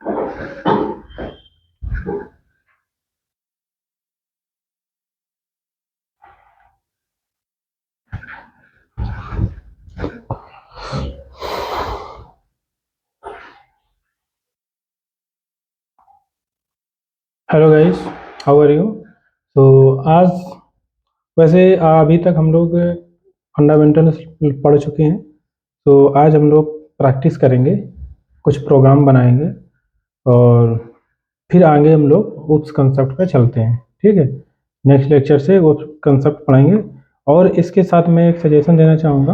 Hello guys, how are you? तो आज वैसे अभी तक हम लोग फंडामेंटल्स पढ़ चुके हैं। तो आज हम लोग प्रैक्टिस करेंगे, कुछ प्रोग्राम बनाएंगे और फिर आगे हम लोग उस कंसेप्ट पे चलते हैं। ठीक है, नेक्स्ट लेक्चर से वो कंसेप्ट पढ़ेंगे। और इसके साथ मैं एक सजेशन देना चाहूँगा।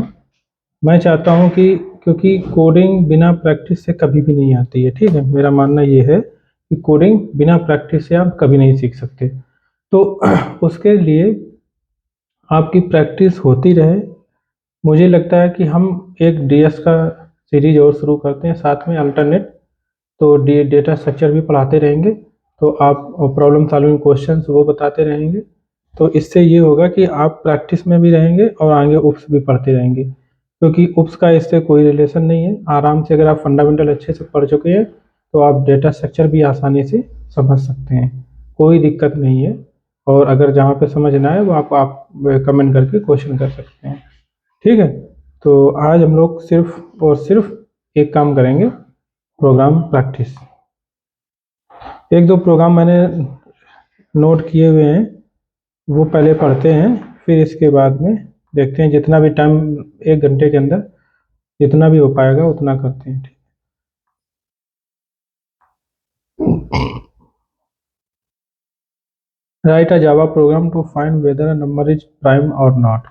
मैं चाहता हूँ कि क्योंकि कोडिंग बिना प्रैक्टिस से कभी भी नहीं आती है। ठीक है, मेरा मानना ये है कि कोडिंग बिना प्रैक्टिस से आप कभी नहीं सीख सकते। तो उसके लिए आपकी प्रैक्टिस होती रहे। मुझे लगता है कि हम एक डीएस का सीरीज और शुरू करते हैं, साथ में अल्टरनेट। तो डेटा स्ट्रक्चर भी पढ़ाते रहेंगे, तो आप प्रॉब्लम सॉल्विंग क्वेश्चंस वो बताते रहेंगे। तो इससे ये होगा कि आप प्रैक्टिस में भी रहेंगे और आगे उप्स भी पढ़ते रहेंगे, क्योंकि उप्स का इससे कोई रिलेशन नहीं है। आराम से अगर आप फंडामेंटल अच्छे से पढ़ चुके हैं तो आप डेटा स्ट्रक्चर भी आसानी से समझ सकते हैं, कोई दिक्कत नहीं है। और अगर जहाँ पे समझ ना आए वो आप कमेंट करके क्वेश्चन कर सकते हैं। ठीक है, तो आज हम लोग सिर्फ और सिर्फ एक काम करेंगे, प्रोग्राम प्रैक्टिस। एक दो प्रोग्राम मैंने नोट किए हुए हैं, वो पहले पढ़ते हैं, फिर इसके बाद में देखते हैं। जितना भी टाइम, 1 घंटे के अंदर जितना भी हो पाएगा उतना करते हैं। Write a Java program to find whether a number is prime और नॉट।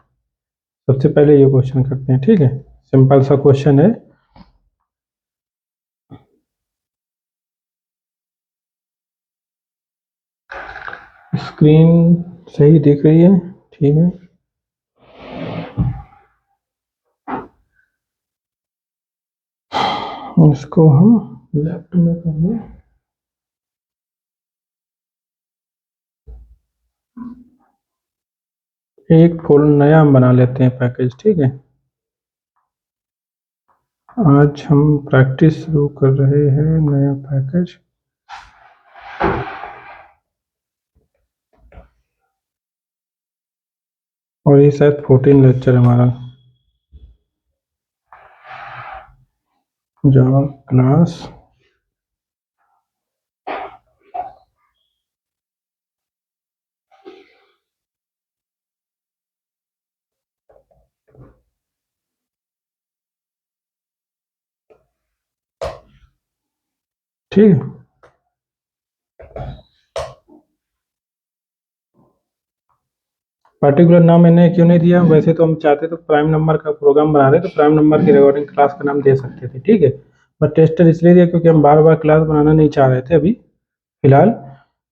सबसे पहले ये क्वेश्चन करते हैं। ठीक है, सिंपल सा क्वेश्चन है। स्क्रीन सही दिख रही है? ठीक है, इसको हम लेफ्ट में करेंगे। एक फोल्डर नया हम बना लेते हैं, पैकेज। ठीक है, आज हम प्रैक्टिस शुरू कर रहे हैं, नया पैकेज। और ये शायद 14 लेक्चर हमारा जावा क्लास। ठीक है, पर्टिकुलर नाम मैंने क्यों नहीं दिया? वैसे तो हम चाहते तो प्राइम नंबर का प्रोग्राम बना रहे, तो प्राइम नंबर की रिकॉर्डिंग क्लास का नाम दे सकते थे। ठीक है, बट टेस्टर इसलिए दिया क्योंकि हम बार बार क्लास बनाना नहीं चाह रहे थे अभी फिलहाल।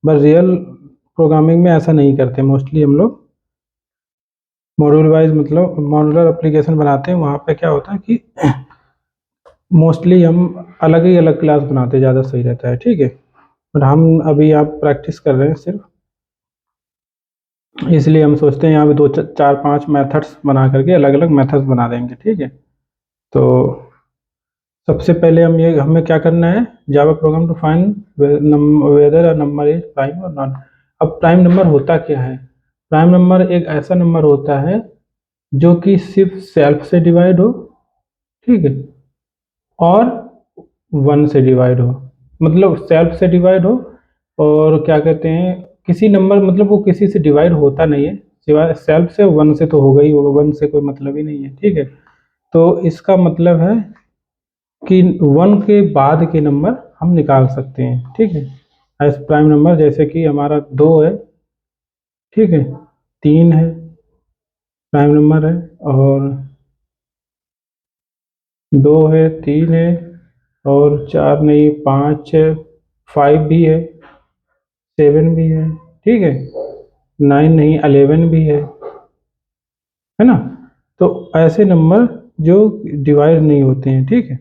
बस रियल प्रोग्रामिंग में ऐसा नहीं करते, मोस्टली हम लोग मॉड्यूल वाइज, मतलब मॉड्यूलर एप्लीकेशन बनाते हैं। वहाँ पे क्या होता है कि मोस्टली हम अलग ही अलग क्लास बनाते, ज़्यादा सही रहता है। ठीक है, बट हम अभी आप प्रैक्टिस कर रहे हैं सिर्फ, इसलिए हम सोचते हैं यहाँ पे दो चार पांच मेथड्स बना करके अलग अलग मेथड्स बना देंगे। ठीक है, तो सबसे पहले हमें क्या करना है, Java program to find whether a number is prime और नॉट। अब प्राइम नंबर होता क्या है? प्राइम नंबर एक ऐसा नंबर होता है जो कि सिर्फ सेल्फ से डिवाइड हो, ठीक है, और 1 से डिवाइड हो। मतलब सेल्फ से डिवाइड हो, और क्या कहते हैं, किसी नंबर, मतलब वो किसी से डिवाइड होता नहीं है सिवाय सेल्फ से। 1 से तो होगा ही होगा, 1 से कोई मतलब ही नहीं है। ठीक है, तो इसका मतलब है कि 1 के बाद के नंबर हम निकाल सकते हैं। ठीक है, एज प्राइम नंबर, जैसे कि हमारा 2 है, ठीक है, 3 है, प्राइम नंबर है, और 2 है, 3 है, और 4 नहीं, 5 है, 5 भी है, 7 भी है, ठीक है, 9 नहीं, 11 भी है ना? तो ऐसे नंबर जो डिवाइड नहीं होते हैं। ठीक है,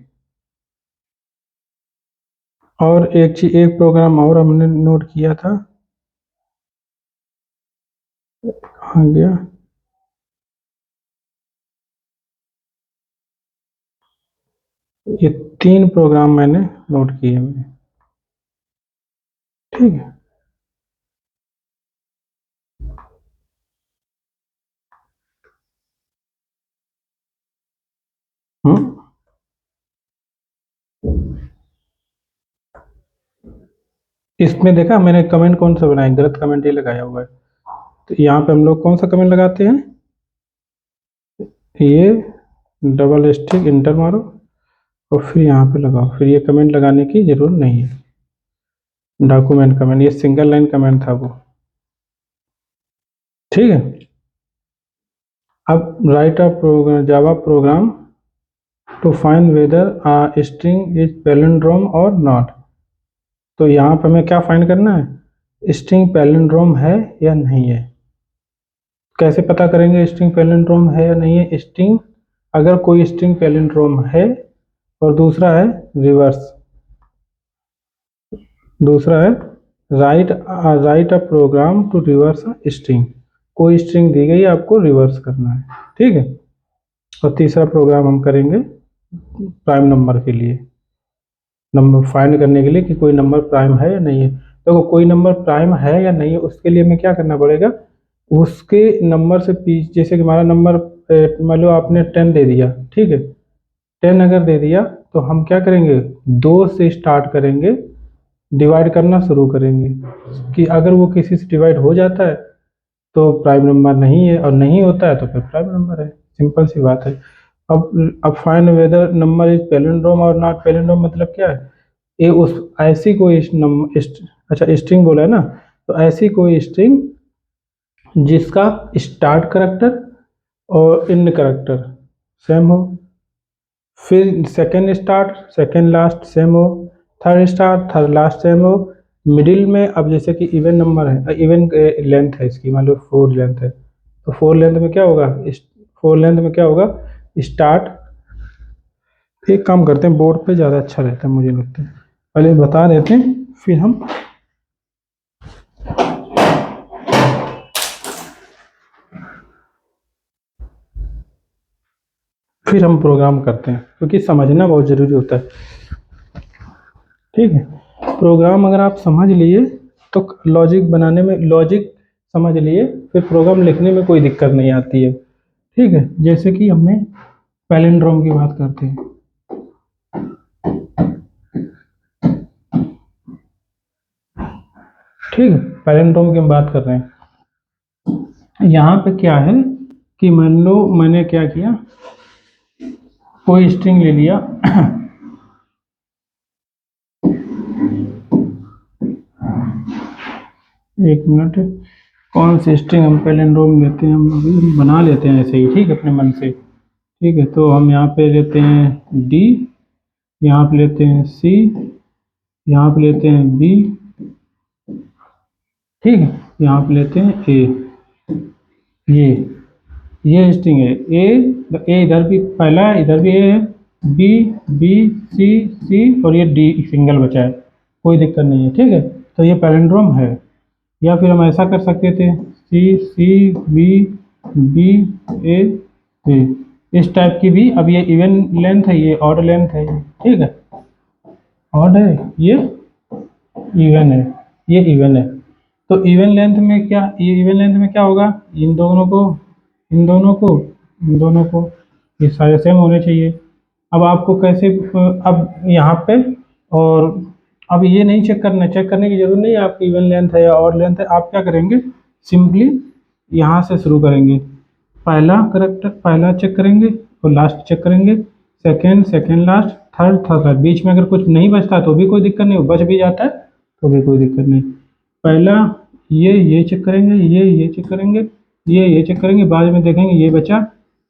और एक चीज, एक प्रोग्राम और हमने नोट किया था, कहाँ गया? ये 3 प्रोग्राम मैंने नोट किए हुए हैं। ठीक है। हम्म इसमें देखा मैंने कमेंट कौन सा बनाया, गलत कमेंट ही लगाया हुआ है। तो यहाँ पे हम लोग कौन सा कमेंट लगाते हैं, ये डबल स्टिक इंटर मारो और फिर यहाँ पे लगाओ, फिर ये कमेंट लगाने की जरूरत नहीं है। डॉक्यूमेंट कमेंट, ये सिंगल लाइन कमेंट था वो, ठीक है। अब write a program, Java program to find whether a string is palindrome और नॉट। तो यहाँ पे हमें क्या फाइंड करना है, स्ट्रिंग पैलिंड्रोम है या नहीं है। कैसे पता करेंगे स्ट्रिंग पैलिंड्रोम है या नहीं है, स्ट्रिंग अगर कोई स्ट्रिंग पैलिंड्रोम है और दूसरा है रिवर्स, दूसरा है write a program to reverse a string, कोई स्ट्रिंग दी गई आपको रिवर्स करना है, ठीक है। और तीसरा प्रोग्राम हम करेंगे प्राइम नंबर के लिए, नंबर फाइंड करने के लिए कि कोई नंबर प्राइम है या नहीं है। देखो कोई नंबर प्राइम है या नहीं है उसके लिए हमें क्या करना पड़ेगा, उसके नंबर से पीछे, जैसे कि हमारा नंबर मान लो आपने 10 दे दिया, ठीक है। 10 अगर दे दिया तो हम क्या करेंगे, 2 से स्टार्ट करेंगे, डिवाइड करना शुरू करेंगे, कि अगर वो किसी से डिवाइड हो जाता है तो प्राइम नंबर नहीं है, और नहीं होता है तो फिर प्राइम नंबर है, सिंपल सी बात है। अब find weather number is palindrome और नॉट पैलिंड्रोम मतलब क्या है, ये उस ऐसी कोई अच्छा स्ट्रिंग बोला है ना, तो ऐसी कोई स्ट्रिंग जिसका स्टार्ट करैक्टर और एंड करैक्टर सेम हो, फिर second start second last same हो, third start third last same हो, मिडिल में अब जैसे कि इवन नंबर है, इवन लेंथ है इसकी, मान लो 4 लेंथ है, तो 4 लेंथ में क्या होगा, 4 लेंथ में क्या होगा, स्टार्ट। एक काम करते हैं, बोर्ड पे ज़्यादा अच्छा रहता है मुझे लगता है, पहले बता देते हैं फिर हम प्रोग्राम करते हैं, क्योंकि समझना बहुत ज़रूरी होता है, ठीक है। प्रोग्राम अगर आप समझ लिए तो लॉजिक बनाने में, लॉजिक समझ लिए फिर प्रोग्राम लिखने में कोई दिक्कत नहीं आती है, ठीक है। जैसे कि हमने पैलिंड्रोम की बात करते हैं, ठीक है, पैलिंड्रोम की हम बात कर रहे हैं। यहाँ पे क्या है कि मान लो मैंने क्या किया, कोई स्ट्रिंग ले लिया एक मिनट, कौन सी स्ट्रिंग हम पैलिंड्रोम लेते हैं, हम अभी बना लेते हैं ऐसे ही, ठीक है, अपने मन से, ठीक है। तो हम यहाँ पे लेते हैं डी, यहाँ पे लेते हैं सी, यहाँ पे लेते हैं बी, ठीक है, यहाँ पे लेते हैं ए, ये ये स्ट्रिंग है ए, ए इधर भी पहला है, इधर भी ए है, बी बी सी सी और ये डी सिंगल बचा है, कोई दिक्कत नहीं है, ठीक है। तो ये पैलिंड्रोम है। या फिर हम ऐसा कर सकते थे, सी सी बी बी ए ए, इस टाइप की भी। अब ये इवन लेंथ है, ये ऑड लेंथ है, ठीक है, ऑड है, ये इवन है, ये इवन है। तो इवन लेंथ में क्या, ये इवन लेंथ में क्या होगा, इन दोनों को, इन दोनों को, इन दोनों को, ये सारे सेम होने चाहिए। अब आपको कैसे, अब यहाँ पे, और अब ये नहीं चेक करना, चेक करने की जरूरत नहीं है आपकी इवन लेंथ है या ऑड लेंथ है। आप क्या करेंगे, सिंपली यहाँ से शुरू करेंगे, पहला करेक्टर पहला चेक करेंगे और लास्ट चेक करेंगे, second second last, third third last, बीच में अगर कुछ नहीं बचता तो भी कोई दिक्कत नहीं, बच भी जाता है तो भी कोई दिक्कत नहीं। पहला ये चेक करेंगे, ये चेक करेंगे, ये चेक करेंगे, बाद में देखेंगे ये बचा,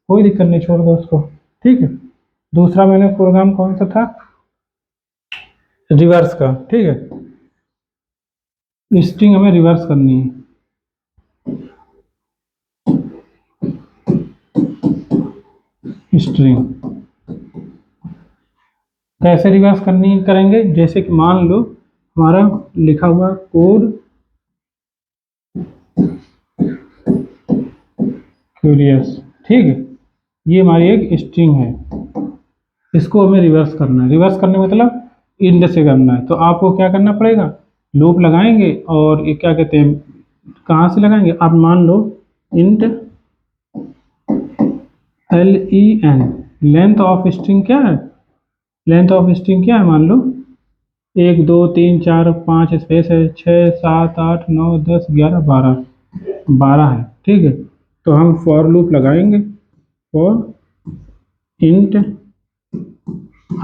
कोई दिक्कत नहीं, छोड़ दो उसको, ठीक है। दूसरा मैंने प्रोग्राम कौन सा था, रिवर्स का, ठीक है, स्ट्रिंग हमें रिवर्स करनी है, स्ट्रिंग कैसे रिवर्स करनी करेंगे, जैसे कि मान लो हमारा लिखा हुआ कोड क्यूरियस, ठीक है, ये हमारी एक स्ट्रिंग है, इसको हमें रिवर्स करना है। रिवर्स करने मतलब इंड से करना है, तो आपको क्या करना पड़ेगा, लूप लगाएंगे और ये क्या कहते हैं, कहाँ से लगाएंगे, आप मान लो int len, length of string क्या है, लेंथ ऑफ स्ट्रिंग क्या है, मान लो 1 2 3 4 5 स्पेस है 6 7 8 9 10 11 12, 12 है, ठीक है। तो हम फॉर लूप लगाएंगे, for int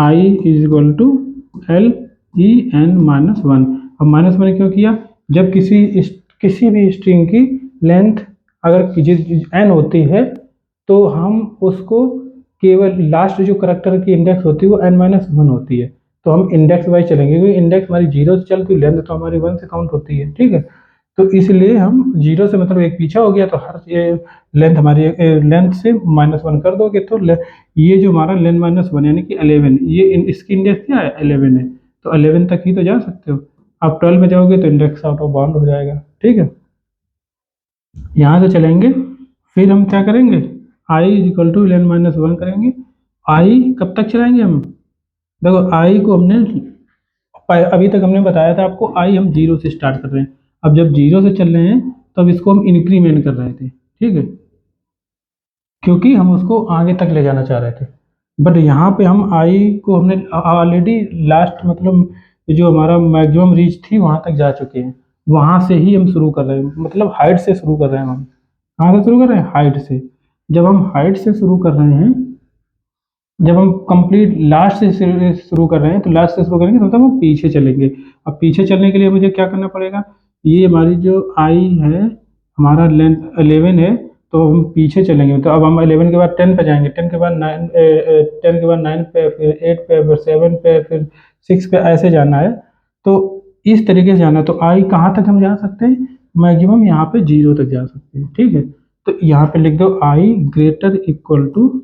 i is equal to len-1। अब -1 क्यों किया, जब किसी भी स्ट्रिंग की लेंथ अगर n होती है तो हम उसको केवल लास्ट जो करैक्टर की इंडेक्स होती है वो n-1 होती है, तो हम इंडेक्स वाइज चलेंगे क्योंकि इंडेक्स हमारी 0 से चलती है, लेंथ तो हमारी 1 से काउंट होती है, ठीक है। तो इसलिए हम 0 से मतलब एक पीछा हो गया तो हर लेंथ हमारी लेंथ से -1 कर दोगे तो ये जो हमारा len-1 यानी कि 11, ये इसकी इंडेक्स क्या है 11 है, तो 11 तक ही तो जा सकते हो। आप 12 में जाओगे तो इंडेक्स आउट ऑफ बाउंड हो जाएगा, ठीक है। यहाँ से चलेंगे, फिर हम क्या करेंगे, i is equal to len-1 करेंगे। i कब तक चलाएंगे हम, देखो i को हमने अभी तक हमने बताया था आपको, i हम 0 से स्टार्ट कर रहे हैं, अब जब 0 से चल रहे हैं तो अब इसको हम इंक्रीमेंट कर रहे थे, ठीक है, क्योंकि हम उसको आगे तक ले जाना चाह रहे थे। बट यहाँ पे हम i को हमने ऑलरेडी लास्ट मतलब जो हमारा मैक्सिमम रीच थी वहाँ तक जा चुके हैं, वहाँ से ही हम शुरू कर रहे हैं, मतलब हाइट से शुरू कर रहे हैं हम, कहाँ से शुरू कर रहे हैं, हाइट से। जब हम हाइट से शुरू कर रहे हैं, जब हम कंप्लीट लास्ट से शुरू कर रहे हैं तो लास्ट से शुरू करेंगे तो मतलब हम पीछे चलेंगे। अब पीछे चलने के लिए मुझे क्या करना पड़ेगा, ये हमारी जो आई है, हमारा लेंथ 11 है, तो हम पीछे चलेंगे, तो अब हम 11 के बाद 10 पे जाएंगे, 10 के बाद 9, 10 के बाद 9 पे, फिर 8 पे, फिर 7 पे, फिर 6 पे, ऐसे जाना है। तो इस तरीके से जाना है, तो आई कहाँ तक हम जा सकते हैं, मैक्सिमम यहाँ पे 0 तक जा सकते हैं, ठीक है। तो यहाँ पे लिख दो आई ग्रेटर इक्वल टू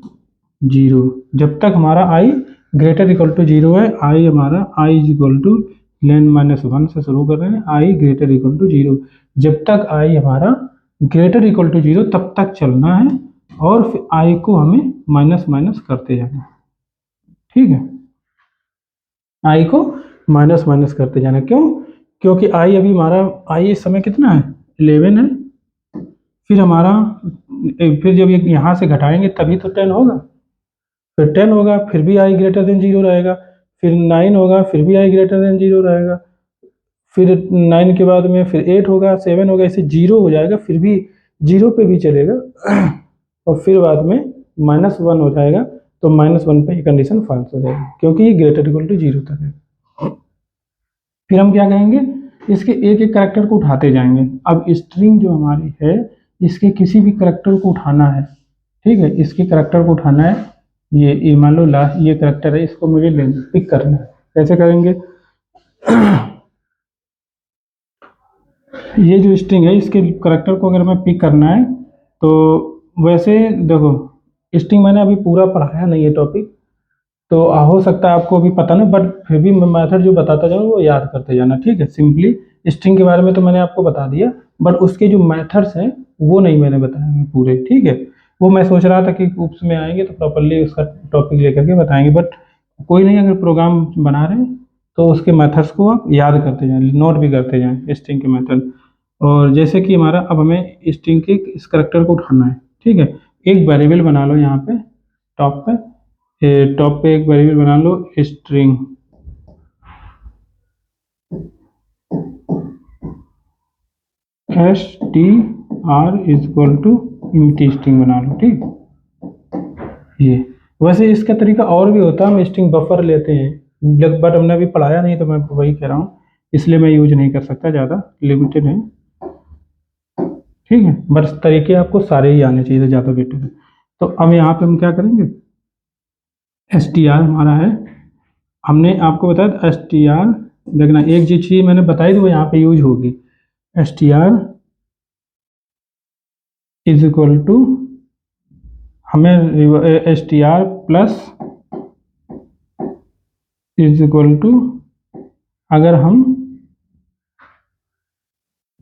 0, जब तक हमारा i ग्रेटर इक्वल टू 0 है, i हमारा i is equal to len-1 से शुरू कर रहे हैं, i ग्रेटर इक्वल टू 0, जब तक i हमारा ग्रेटर इक्वल टू 0 तब तक चलना है और फिर i को हमें माइनस माइनस करते जाना है, ठीक है, i को माइनस माइनस करते जाना, क्यों, क्योंकि i अभी हमारा i इस समय कितना है 11 है, फिर हमारा फिर जब यहाँ से घटाएंगे तभी तो 10 होगा, फिर 10 होगा फिर भी i ग्रेटर देन 0 रहेगा, फिर 9 होगा फिर भी i ग्रेटर देन 0 रहेगा, फिर 9 के बाद में फिर 8 होगा 7 होगा, ऐसे 0 हो जाएगा, फिर भी 0 पे भी चलेगा और फिर बाद में -1 हो जाएगा, तो -1 पे ये कंडीशन फॉल्स हो जाएगी क्योंकि ये ग्रेटर इक्वल टू 0 तक है। फिर हम क्या कहेंगे, इसके एक एक करैक्टर को उठाते जाएंगे। अब स्ट्रिंग जो हमारी है इसके किसी भी करैक्टर को उठाना है, ठीक है, इसके करैक्टर को उठाना है, ये मान लो लास्ट ये करैक्टर है, इसको मुझे पिक करना है, कैसे करेंगे ये जो स्ट्रिंग है इसके करैक्टर को अगर मैं पिक करना है तो वैसे देखो स्ट्रिंग मैंने अभी पूरा पढ़ाया नहीं है टॉपिक, तो हो सकता है आपको अभी पता ना, बट फिर भी मैं मेथड जो बताता जाऊँ वो याद करते जाना, ठीक है। सिंपली स्ट्रिंग के बारे में तो मैंने आपको बता दिया, बट उसके जो मेथड्स हैं वो नहीं मैंने बताए पूरे, ठीक है। वो मैं सोच रहा था कि उप्स में आएंगे तो प्रॉपरली उसका टॉपिक लेकर के बताएंगे, बट कोई नहीं, अगर प्रोग्राम बना रहे हैं तो उसके मेथड्स को आप याद करते जाएं, नोट भी करते जाएं स्ट्रिंग के मेथड। और जैसे कि हमारा अब हमें स्ट्रिंग के इस करैक्टर को उठाना है, ठीक है, एक वेरिएबल बना लो यहाँ पे टॉप पे, टॉप पे एक वेरिएबल बना लो string, str is equal to empty string बना लो, ठीक। ये वैसे इसका तरीका और भी होता है, हम स्ट्रिंग बफर लेते हैं, बट हमने अभी पढ़ाया नहीं तो मैं वही कह रहा हूँ, इसलिए मैं यूज नहीं कर सकता, ज़्यादा लिमिटेड है, ठीक है, बट तरीके आपको सारे ही आने चाहिए, ज़्यादा बेटर है। तो अब यहाँ पे हम क्या करेंगे, str हमारा है, हमने आपको बताया str, देखना एक जो चीज़ मैंने बताई थी वो यहाँ पे यूज होगी, str इज इक्वल टू हमें str plus is equal to, अगर हम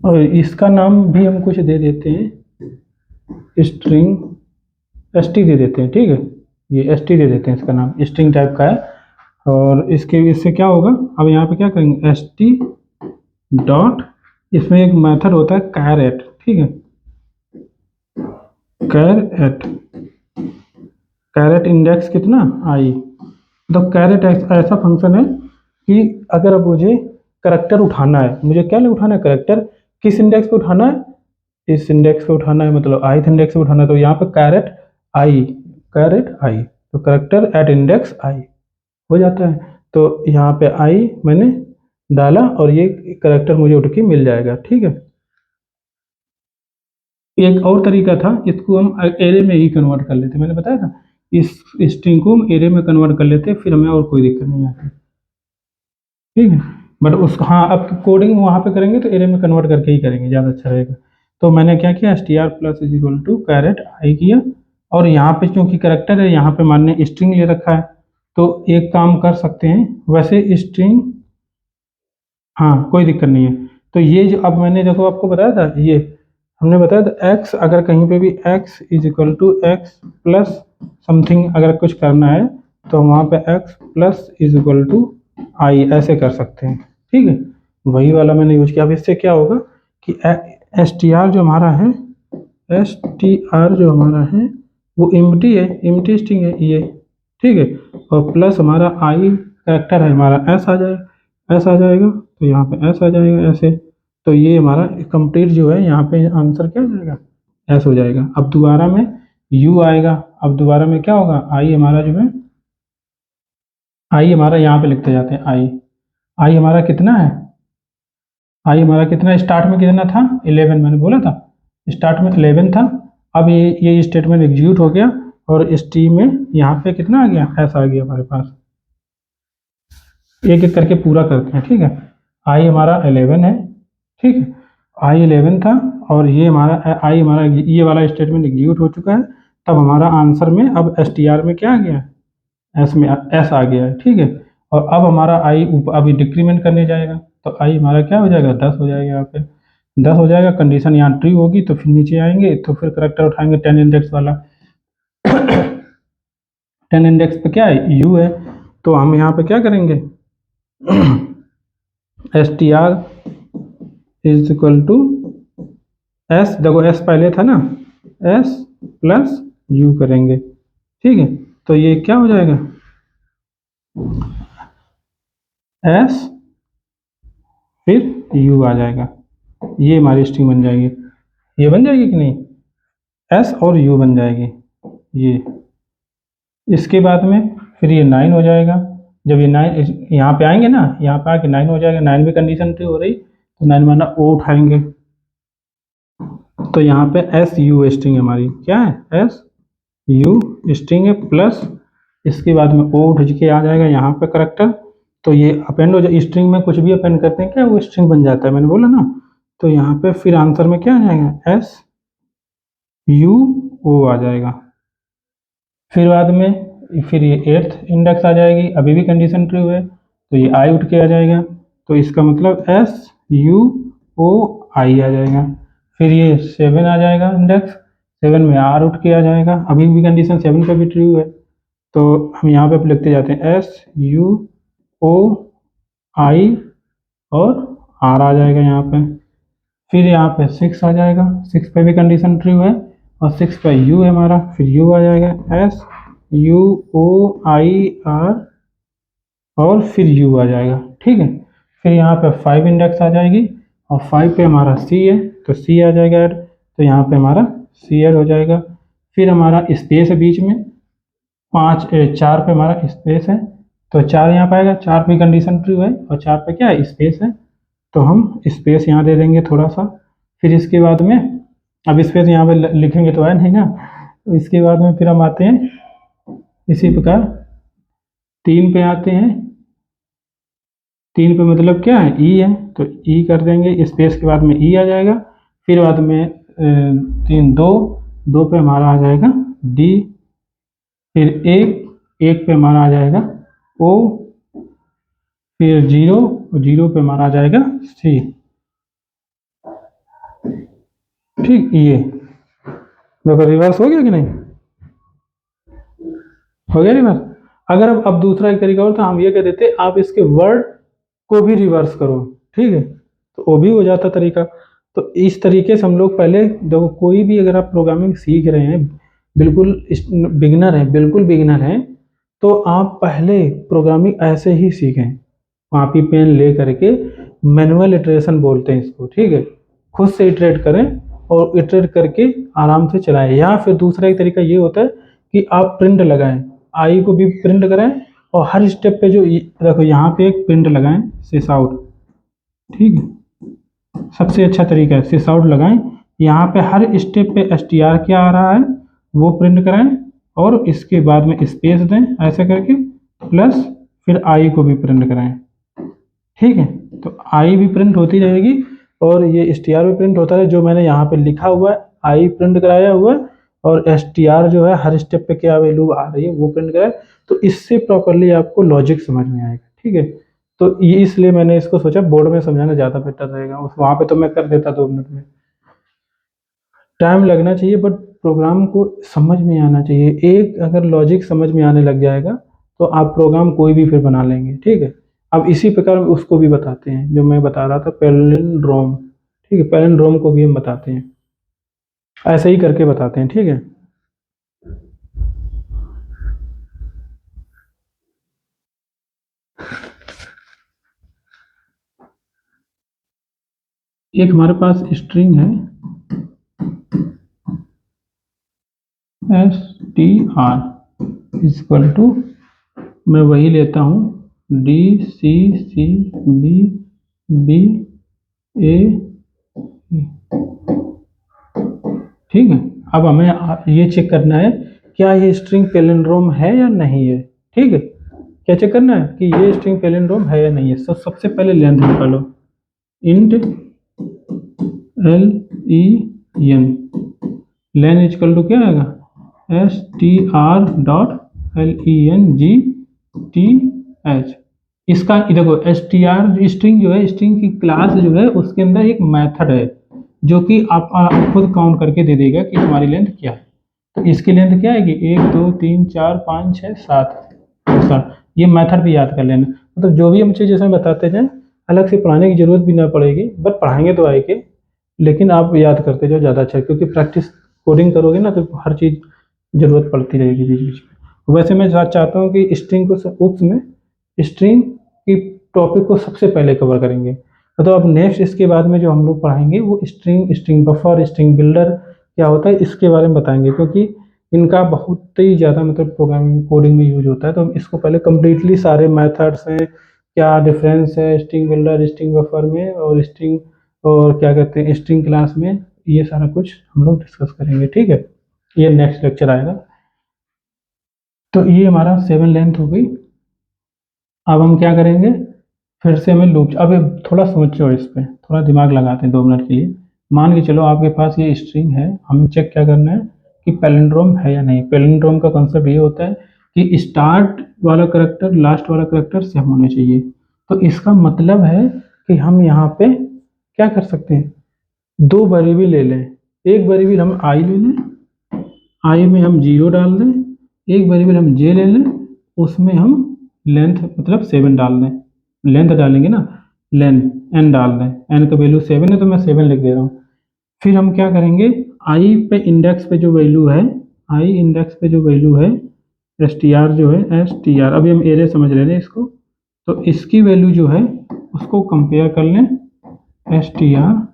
और इसका नाम भी हम कुछ दे देते हैं, स्ट्रिंग st दे देते हैं, ठीक है, ये st दे देते हैं, इसका नाम स्ट्रिंग टाइप का है। और इससे क्या होगा, अब यहाँ पे क्या करेंगे st डॉट, इसमें एक मेथड होता है कैरेट, ठीक है, कैरेट, कैरेट इंडेक्स कितना आई। तो कैरेट ऐसा फंक्शन है कि अगर अब मुझे करैक्टर उठाना है, मुझे क्या उठाना है करैक्टर, किस इंडेक्स पे उठाना है, इस इंडेक्स पे उठाना है, मतलब ith इंडेक्स पे उठाना है, तो यहाँ पे कैरेट आई, कैरेट आई, तो करैक्टर एट इंडेक्स आई हो जाता है। तो यहाँ पे आई मैंने डाला और ये करैक्टर मुझे उठ के मिल जाएगा, ठीक है। एक और तरीका था, इसको हम एरे में ही कन्वर्ट कर लेते, मैंने बताया था इस स्ट्रिंग को हम एरे में कन्वर्ट कर लेते, फिर हमें और कोई दिक्कत नहीं आती, ठीक है। बट उस हाँ, अब कोडिंग वहाँ पे करेंगे तो एरे में कन्वर्ट करके ही करेंगे, ज़्यादा अच्छा रहेगा। तो मैंने क्या किया, S T R plus is equal to caret i किया, और यहाँ पे क्योंकि करेक्टर है, यहाँ पे मान ने स्ट्रिंग ले रखा है, तो एक काम कर सकते हैं, वैसे स्ट्रिंग, हाँ कोई दिक्कत नहीं है। तो ये जो अब मैंने देखो आपको बताया था, ये हमने बताया था एक्स, अगर कहीं पे भी x is equal to x plus something अगर कुछ करना है, तो वहाँ पे x plus is equal to i ऐसे कर सकते हैं, ठीक है। वही वाला मैंने यूज किया। अब इससे क्या होगा कि एस टी आर जो हमारा है, एस टी आर जो हमारा है वो एम्प्टी है, एम्प्टी स्ट्रिंग है ये, ठीक है। और प्लस हमारा आई कैरेक्टर है हमारा, एस आ जाएगा, एस आ जाएगा, तो यहाँ पे एस आ जाएगा ऐसे। तो ये हमारा कंप्लीट जो है, यहाँ पे आंसर क्या हो जाएगा, एस हो जाएगा। अब दोबारा में यू आएगा, अब दोबारा में क्या होगा, आई हमारा जो है, आई हमारा यहाँ पे लिखते जाते हैं, आई, आई हमारा कितना है, आई हमारा कितना, स्टार्ट में कितना था 11, मैंने बोला था स्टार्ट में 11 था। अब ये स्टेटमेंट एग्जीक्यूट हो गया और इस टी में यहाँ पे कितना आ गया, एस आ गया हमारे पास। एक एक करके पूरा करते हैं, ठीक है। आई हमारा 11 है, ठीक है, आई 11 था, और ये हमारा आई हमारा ये वाला स्टेटमेंट एग्जीक्यूट हो चुका है। तब हमारा आंसर में अब एस टी आर में क्या आ गया, एस में एस आ गया है, ठीक है। और अब हमारा आई अभी डिक्रीमेंट करने जाएगा, तो आई हमारा क्या हो जाएगा, 10 हो जाएगा, यहाँ पे 10 हो जाएगा। कंडीशन यहाँ ट्रू होगी तो फिर नीचे आएंगे, तो फिर करेक्टर उठाएंगे 10 इंडेक्स वाला। 10 इंडेक्स पे क्या है, यू है, तो हम यहाँ पे क्या करेंगे, S T R is equal to S, देखो एस पहले था ना, एस प्लस यू करेंगे, ठीक है। तो ये क्या हो जाएगा, एस फिर यू आ जाएगा, ये हमारी स्ट्रिंग बन जाएगी। ये बन जाएगी कि नहीं, एस और यू बन जाएगी ये। इसके बाद में फिर ये 9 हो जाएगा, जब ये 9 यहाँ पे आएंगे ना, यहाँ पे आके 9 हो जाएगा, 9 भी कंडीशन ट्रू हो रही, तो 9 माना ओ उठाएंगे, तो यहाँ पे एस यू स्ट्रिंग हमारी क्या है, एस यू स्ट्रिंग है, प्लस इसके बाद में ओ उठ के आ जाएगा यहाँ पे करेक्टर। तो ये अपेंड हो जाए, स्ट्रिंग में कुछ भी अपेंड करते हैं क्या, वो स्ट्रिंग बन जाता है, मैंने बोला ना। तो यहाँ पे फिर आंसर में क्या आ जाएगा, एस यू ओ आ जाएगा। फिर बाद में फिर ये 8th इंडेक्स आ जाएगी, अभी भी कंडीशन ट्रू है, तो ये आई उठ के आ जाएगा, तो इसका मतलब एस यू ओ आई आ जाएगा। फिर ये 7 आ जाएगा इंडेक्स, 7 में आर उठ के आ जाएगा, अभी भी कंडीशन 7 पे भी ट्रू है, तो हम यहाँ पे लिखते जाते हैं एस यू ओ आई और आर आ जाएगा यहाँ पे। फिर यहाँ पे 6 आ जाएगा, 6 पे भी कंडीशन ट्रू है, और 6 पे यू है हमारा, फिर यू आ जाएगा, S U O I R और फिर यू आ जाएगा, ठीक है। फिर यहाँ पे 5 इंडेक्स आ जाएगी, और 5 पे हमारा सी है, तो सी आ जाएगा ऐड, तो यहाँ पे हमारा सी ऐड हो जाएगा। फिर हमारा स्पेस है बीच में, 4 पे हमारा स्पेस है, तो 4 यहाँ पाएगा, 4 पे कंडीशन ट्रू है और 4 पे क्या है, स्पेस है, तो हम स्पेस यहाँ दे देंगे थोड़ा सा। फिर इसके बाद में अब स्पेस यहाँ पे लिखेंगे तो है नहीं ना, तो इसके बाद में फिर हम आते हैं इसी प्रकार 3 पे आते हैं, 3 पे मतलब क्या है, ई है, तो ई कर देंगे, स्पेस के बाद में ई आ जाएगा। फिर बाद में 3 2 2 पे हमारा आ जाएगा डी, फिर एक पे हमारा आ जाएगा ओ, फिर 0 0 पे हमारा आ जाएगा सी, ठीक। ये देखो रिवर्स हो गया कि नहीं, हो गया रिवर्स। अगर अब दूसरा एक तरीका और था, हम ये कह देते आप इसके वर्ड को भी रिवर्स करो, ठीक है। तो वो भी हो जाता तरीका। तो इस तरीके से हम लोग पहले देखो, कोई भी अगर आप प्रोग्रामिंग सीख रहे हैं, बिल्कुल बिगिनर हैं, बिल्कुल बिगिनर हैं, तो आप पहले प्रोग्रामिंग ऐसे ही सीखें, कॉपी पेन ले करके, मैनुअल इटरेशन बोलते हैं इसको, ठीक है, खुद से इटरेट करें और इटरेट करके आराम से चलाएं। या फिर दूसरा एक तरीका ये होता है कि आप प्रिंट लगाएं, आई को भी प्रिंट करें, और हर स्टेप पे जो देखो यहाँ पे एक प्रिंट लगाएं, सिस आउट, ठीक है, सबसे अच्छा तरीका है सिस आउट लगाएं। यहाँ पे हर स्टेप पे str क्या आ रहा है वो प्रिंट कराएं, और इसके बाद में स्पेस दें ऐसे करके, प्लस फिर आई को भी प्रिंट कराएं, ठीक है। तो आई भी प्रिंट होती रहेगी और ये str भी प्रिंट होता है, जो मैंने यहाँ पे लिखा हुआ है आई प्रिंट कराया हुआ है, और str जो है हर स्टेप पे क्या वैल्यू आ रही है वो प्रिंट कराए। तो इससे प्रॉपरली आपको लॉजिक समझ में आएगा, ठीक है। तो ये इसलिए मैंने इसको सोचा बोर्ड में समझाना ज़्यादा बेटर रहेगा, उस वहाँ पे तो मैं कर देता 2 मिनट में। टाइम लगना चाहिए बट प्रोग्राम को समझ में आना चाहिए। एक अगर लॉजिक समझ में आने लग जाएगा तो आप प्रोग्राम कोई भी फिर बना लेंगे, ठीक है। अब इसी प्रकार उसको भी बताते हैं जो मैं बता रहा था, पैलिंड्रोम, ठीक है, पैलिंड्रोम को भी हम बताते हैं, ऐसे ही करके बताते हैं, ठीक है। एक हमारे पास स्ट्रिंग है str इक्वल टू, मैं वही लेता हूँ DCCBBA, ठीक है। अब हमें ये चेक करना है क्या ये स्ट्रिंग पैलिंड्रोम है या नहीं है, ठीक है। क्या चेक करना है कि ये स्ट्रिंग पैलिंड्रोम है या नहीं है। तो सबसे पहले लेंथ निकालो, int len, len equal to क्या आएगा str.length। इसका देखो str स्ट्रिंग जो है, स्ट्रिंग की क्लास जो है उसके अंदर एक मेथड है जो कि आप खुद काउंट करके दे देगा कि हमारी लेंथ क्या है। तो इसकी लेंथ क्या आएगी 1 2 3 4 5 6 7। ये मेथड भी याद कर लेना, मतलब जो भी हम चीज़ इसमें बताते जाएं अलग से पढ़ाने की जरूरत भी ना पड़ेगी, बट पढ़ाएंगे तो आएगी, लेकिन आप याद करते जाओ ज़्यादा अच्छा है, क्योंकि प्रैक्टिस कोडिंग करोगे ना तो हर चीज़ ज़रूरत पड़ती रहेगी बीच बीच में। वैसे मैं चाहता हूँ कि स्ट्रिंग को उप्स में स्ट्रिंग की टॉपिक को सबसे पहले कवर करेंगे। तो अब नेक्स्ट इसके बाद में जो हम लोग पढ़ाएंगे वो string, string buffer, string builder क्या होता है इसके बारे में बताएंगे, क्योंकि इनका बहुत ही ज़्यादा मतलब प्रोग्रामिंग कोडिंग में यूज होता है। तो हम इसको पहले कम्प्लीटली सारे मेथड्स हैं, क्या डिफरेंस है स्ट्रिंग बिल्डर स्ट्रिंग बफर में और स्ट्रिंग और क्या कहते हैं स्ट्रिंग क्लास में, ये सारा कुछ हम लोग डिस्कस करेंगे, ठीक है। ये नेक्स्ट लेक्चर आएगा। तो ये हमारा 7 लेंथ हो गई। अब हम क्या करेंगे, फिर से हमें लूप, अब थोड़ा सोचो इस पे, थोड़ा दिमाग लगाते हैं 2 मिनट के लिए। मान के चलो आपके पास ये स्ट्रिंग है, हमें चेक क्या करना है कि पैलिंड्रोम है या नहीं। पैलिंड्रोम का कॉन्सेप्ट ये होता है कि स्टार्ट वाला करैक्टर लास्ट वाला करैक्टर सेम होने चाहिए। तो इसका मतलब है कि हम यहाँ पे क्या कर सकते हैं, 2 वेरिएबल ले लें। एक वेरिएबल हम आई ले लें, आई में हम 0 डाल दें, एक वेरिएबल हम जे ले लें, उसमें हम लेंथ मतलब 7 डाल दें, लेंथ डालेंगे ना, लेन एन डाल दें, एन का वैल्यू 7 है तो मैं 7 लिख दे रहा हूँ। फिर हम क्या करेंगे, आई पे इंडेक्स पे जो वैल्यू है, आई इंडेक्स पे जो वैल्यू है str जो है str, अभी हम एरे समझ रहे हैं इसको, तो इसकी वैल्यू जो है उसको कंपेयर कर लें str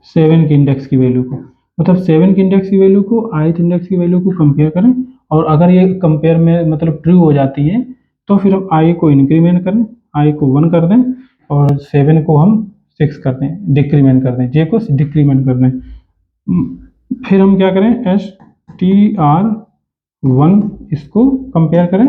7 के इंडेक्स की वैल्यू को, मतलब 7 के इंडेक्स की वैल्यू को ith इंडेक्स की वैल्यू को कंपेयर करें, और अगर ये कंपेयर में मतलब ट्रू हो जाती है तो फिर हम i को इंक्रीमेंट करें, i को 1 कर दें और 7 को हम 6 कर दें, डिक्रीमेंट कर दें, j को डिक्रीमेंट कर दें। फिर हम क्या करें str1 इसको कंपेयर करें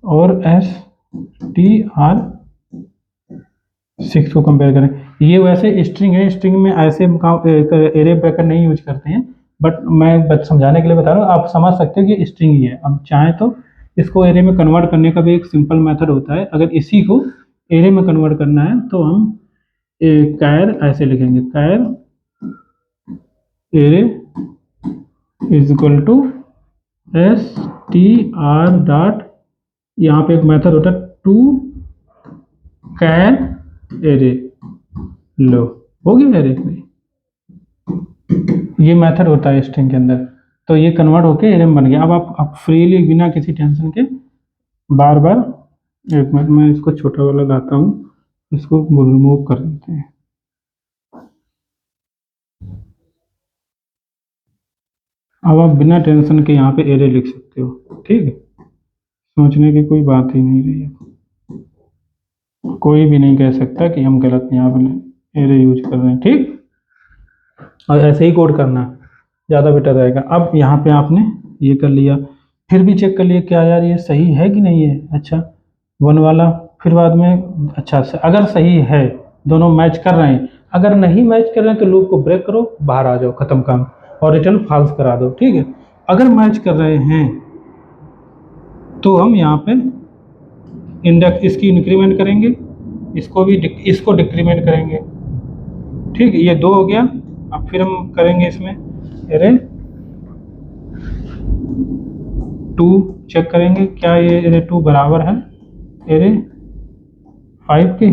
और str6 को कंपेयर करें। ये वैसे स्ट्रिंग है, स्ट्रिंग में ऐसे एरे ब्रैकेट नहीं यूज करते हैं, बट मैं समझाने के लिए बता रहा हूँ, आप समझ सकते हो कि स्ट्रिंग ही है। अब चाहे तो इसको एरे में कन्वर्ट करने का भी एक सिंपल मेथड होता है। अगर इसी को एरे में कन्वर्ट करना है तो हम कैर ऐसे लिखेंगे, char array is equal to str dot, यहाँ पे एक मेथड होता है टू कैर एरे, लो, हो गया एरे में। ये मेथड होता है स्ट्रिंग के अंदर, तो ये कन्वर्ट होके एरे में बन गया। अब आप फ्रीली बिना किसी टेंशन के बार बार, एक मिनट मैं इसको छोटा वाला लाता हूँ, इसको रिमूव कर देते हैं। अब आप बिना टेंशन के यहाँ पे एरे लिख सकते हो, ठीक है, सोचने की कोई बात ही नहीं रही है। कोई भी नहीं कह सकता कि हम गलत यहाँ पे एरे यूज कर रहे हैं, ठीक। और ऐसे ही कोड करना ज़्यादा बेटर रहेगा। अब यहाँ पे आपने ये कर लिया, फिर भी चेक कर लिया क्या यार ये सही है कि नहीं है। अच्छा, वन वाला, फिर बाद में अच्छा अगर सही है, दोनों मैच कर रहे हैं, अगर नहीं मैच कर रहे हैं तो लूप को ब्रेक करो, बाहर आ जाओ, खत्म काम, और रिटर्न फॉल्स करा दो, ठीक है। अगर मैच कर रहे हैं तो हम यहाँ पे इंडेक्स इसकी इंक्रीमेंट करेंगे, इसको भी इसको डिक्रीमेंट करेंगे, ठीक है। ये दो हो गया। अब फिर हम करेंगे इसमें एरे 2, चेक करेंगे क्या ये एरे 2 बराबर है एरे 5 के।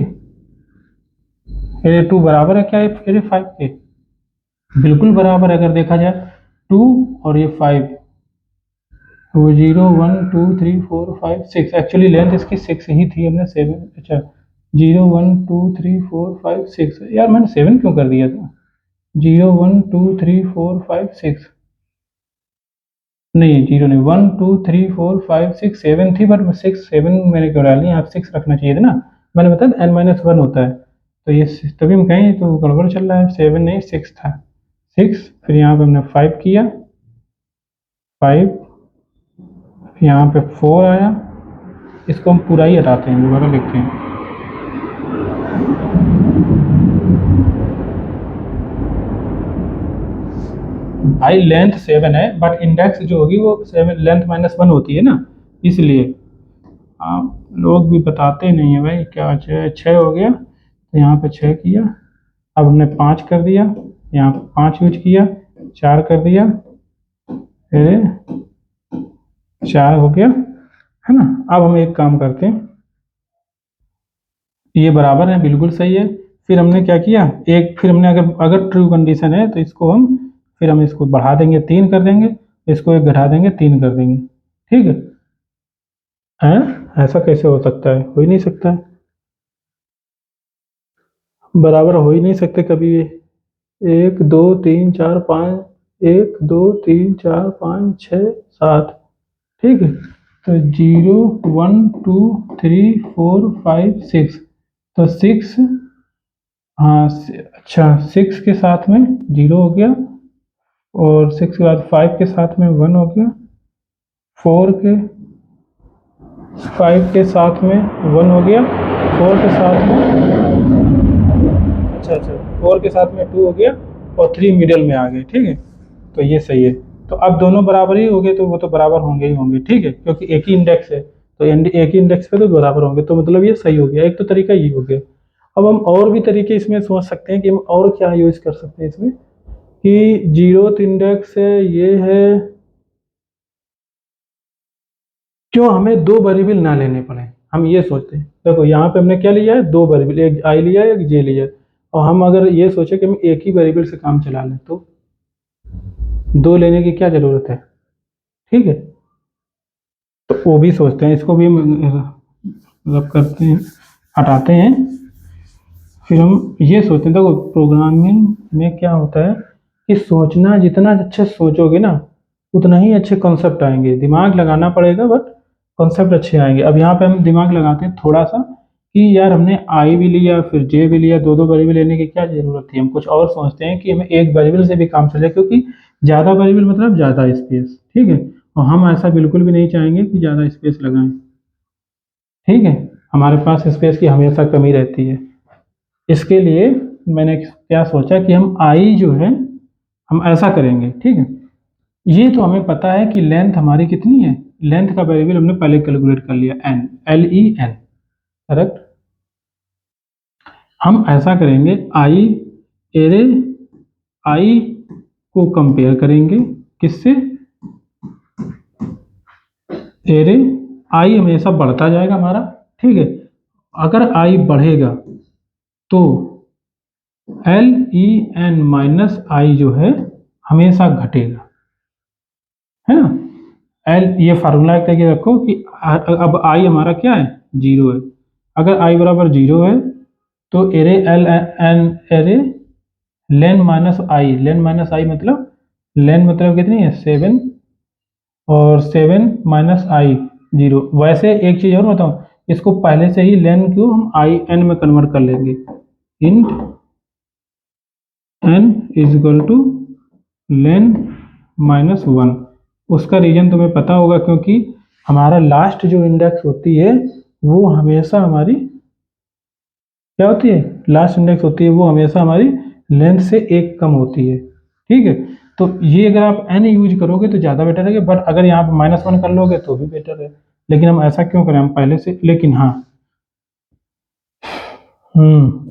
एरे 2 बराबर है क्या एरे 5 के? बिल्कुल बराबर है। अगर देखा जाए 2 और ये 5, तो 0 1 2 3 4 5 6, एक्चुअली लेंथ इसकी 6 ही थी, हमने 7, अच्छा 0 1 2 3 4 5 6, यार मैंने 7 क्यों कर दिया था? 0 1 2 3 4 5 6, नहीं 0 नहीं, 1 2 3 4 5 6 7 थी, बट 6 7 मैंने क्यों डाली? आप 6 रखना चाहिए था ना, मैंने बताया n-1 होता है, तो ये तभी हम कहें तो गड़बड़ चल रहा है, 7 नहीं 6 था, 6। फिर यहाँ पे हमने 5 किया, 5, यहाँ पे 4 आया, इसको हम पूरा ही हटाते हैं, दोबारा लिखते हैं। भाई लेंथ 7 है, बट इंडेक्स जो होगी वो 7 लेंथ -1 होती है ना, इसलिए आप लोग भी बताते नहीं है भाई। क्या 6 हो गया, तो यहाँ पे 6 किया, अब हमने 5 कर दिया, यहाँ पे 5 यूज किया, 4 कर दिया, फिर 4 हो गया, है ना। अब हम एक काम करते हैं, ये बराबर है, बिल्कुल सही है। फिर हमने क्या किया, एक फिर हमने अगर अगर ट्रू कंडीशन है तो इसको हम, फिर हम इसको बढ़ा देंगे, 3 कर देंगे, इसको एक घटा देंगे, 3 कर देंगे, ठीक है। हैं? ऐसा कैसे हो सकता है? हो ही नहीं सकता है, बराबर हो ही नहीं सकते कभी भी। 1 2 3 4 5, 1 2 3 4 5 6 7, ठीक है। तो 0 1 2 3 4 5 6, तो 6, हाँ अच्छा 6 के साथ में 0 हो गया, और 6 के बाद 5 के साथ में 1 हो गया, 4 के 5 के साथ में 1 हो गया, 4 के साथ में, अच्छा अच्छा 4 के साथ में 2 हो गया, और 3 मिडिल में आ गए, ठीक है। तो ये सही है। तो अब दोनों बराबर ही हो गए, तो वो तो बराबर होंगे ही होंगे, ठीक है, क्योंकि एक ही इंडेक्स है, तो एक ही इंडेक्स पे तो बराबर होंगे, तो मतलब ये सही हो गया। एक तो तरीका ये हो गया। अब हम और भी तरीके इसमें सोच सकते हैं कि हम और क्या यूज कर सकते हैं इसमें, कि जीरोथ इंडेक्स है, ये है, क्यों हमें दो वेरिएबल ना लेने पड़े। हम ये सोचते हैं, देखो यहाँ पे हमने क्या लिया है, दो वेरिएबल, एक आई लिया है, एक जे लिया है, और हम अगर ये सोचे कि हम एक ही वेरिएबल से काम चला लें, तो दो लेने की क्या जरूरत है, ठीक है। तो वो भी सोचते हैं, इसको भी मतलब करते हैं, हटाते हैं। फिर हम ये सोचते हैं, देखो प्रोग्रामिंग में क्या होता है कि सोचना, जितना अच्छे सोचोगे ना उतना ही अच्छे कॉन्सेप्ट आएंगे, दिमाग लगाना पड़ेगा, बट कॉन्सेप्ट अच्छे आएंगे। अब यहाँ पे हम दिमाग लगाते हैं थोड़ा सा, कि यार हमने आई भी लिया फिर जे भी लिया, दो दो वेरिएबल लेने की क्या जरूरत थी। हम कुछ और सोचते हैं कि हमें एक वेरिएबल से भी काम चले, क्योंकि ज़्यादा वेरिएबल मतलब ज़्यादा स्पेस, ठीक है। और हम ऐसा बिल्कुल भी नहीं चाहेंगे कि ज़्यादा स्पेस लगाएं, ठीक है। हमारे पास स्पेस की हमेशा कमी रहती है। इसके लिए मैंने क्या सोचा कि हम आई जो है हम ऐसा करेंगे, ठीक है। ये तो हमें पता है कि लेंथ हमारी कितनी है, लेंथ का वेरिएबल हमने पहले कैलकुलेट कर लिया, एन, LEN, करेक्ट। हम ऐसा करेंगे, आई एरे आई को कंपेयर करेंगे किससे, एरे आई हमेशा बढ़ता जाएगा हमारा, ठीक है। अगर आई बढ़ेगा तो एल ई एन माइनस आई जो है हमेशा घटेगा, है ना। एल ये फार्मूला एक तरीके रखो कि अब आई हमारा क्या है, जीरो है। अगर आई बराबर जीरो है तो array L N array len minus i, len minus i मतलब लेन मतलब कितनी है 7, और 7 माइनस आई जीरो। वैसे एक चीज़ और बताओ, इसको पहले से ही लेन क्यों हम आई एन में कन्वर्ट कर लेंगे, int N is equal to len minus one. उसका रीजन तुम्हें पता होगा, क्योंकि हमारा लास्ट जो इंडेक्स होती है वो हमेशा हमारी क्या होती है, लास्ट इंडेक्स होती है वो हमेशा हमारी लेंथ से एक कम होती है, ठीक है। तो ये अगर आप एन यूज करोगे तो ज़्यादा बेटर है, बट अगर यहाँ पे -1 कर लोगे तो भी बेटर है। लेकिन हम ऐसा क्यों करें, हम पहले से, लेकिन हाँ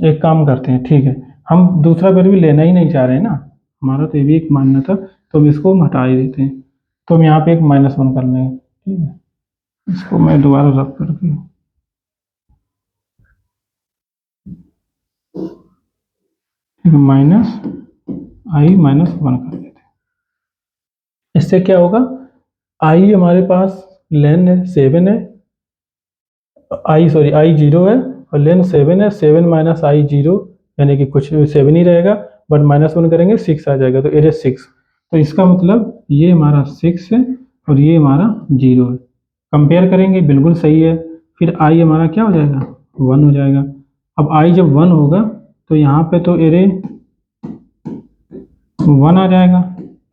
एक काम करते हैं, ठीक है, हम दूसरा वेर भी लेना ही नहीं चाह रहे हैं ना, हमारा तो ये भी एक मानना था, तो हम इसको हम हटा ही देते हैं। तो हम यहाँ पे एक -1 कर लेंगे, ठीक है। इसको मैं दोबारा रब करके ठीक है माइनस आई -1 कर देते हैं। इससे क्या होगा, आई हमारे पास लेन है 7 है, आई जीरो है और लेन 7 है, 7 माइनस आई जीरो यानी कि कुछ 7 ही रहेगा, बट -1 करेंगे 6 आ जाएगा, तो एरे 6। तो इसका मतलब ये हमारा 6 है और ये हमारा जीरो है। कंपेयर करेंगे बिल्कुल सही है। फिर आई हमारा क्या हो जाएगा, 1 हो जाएगा। अब आई जब 1 होगा तो यहाँ पे तो एरे 1 आ जाएगा,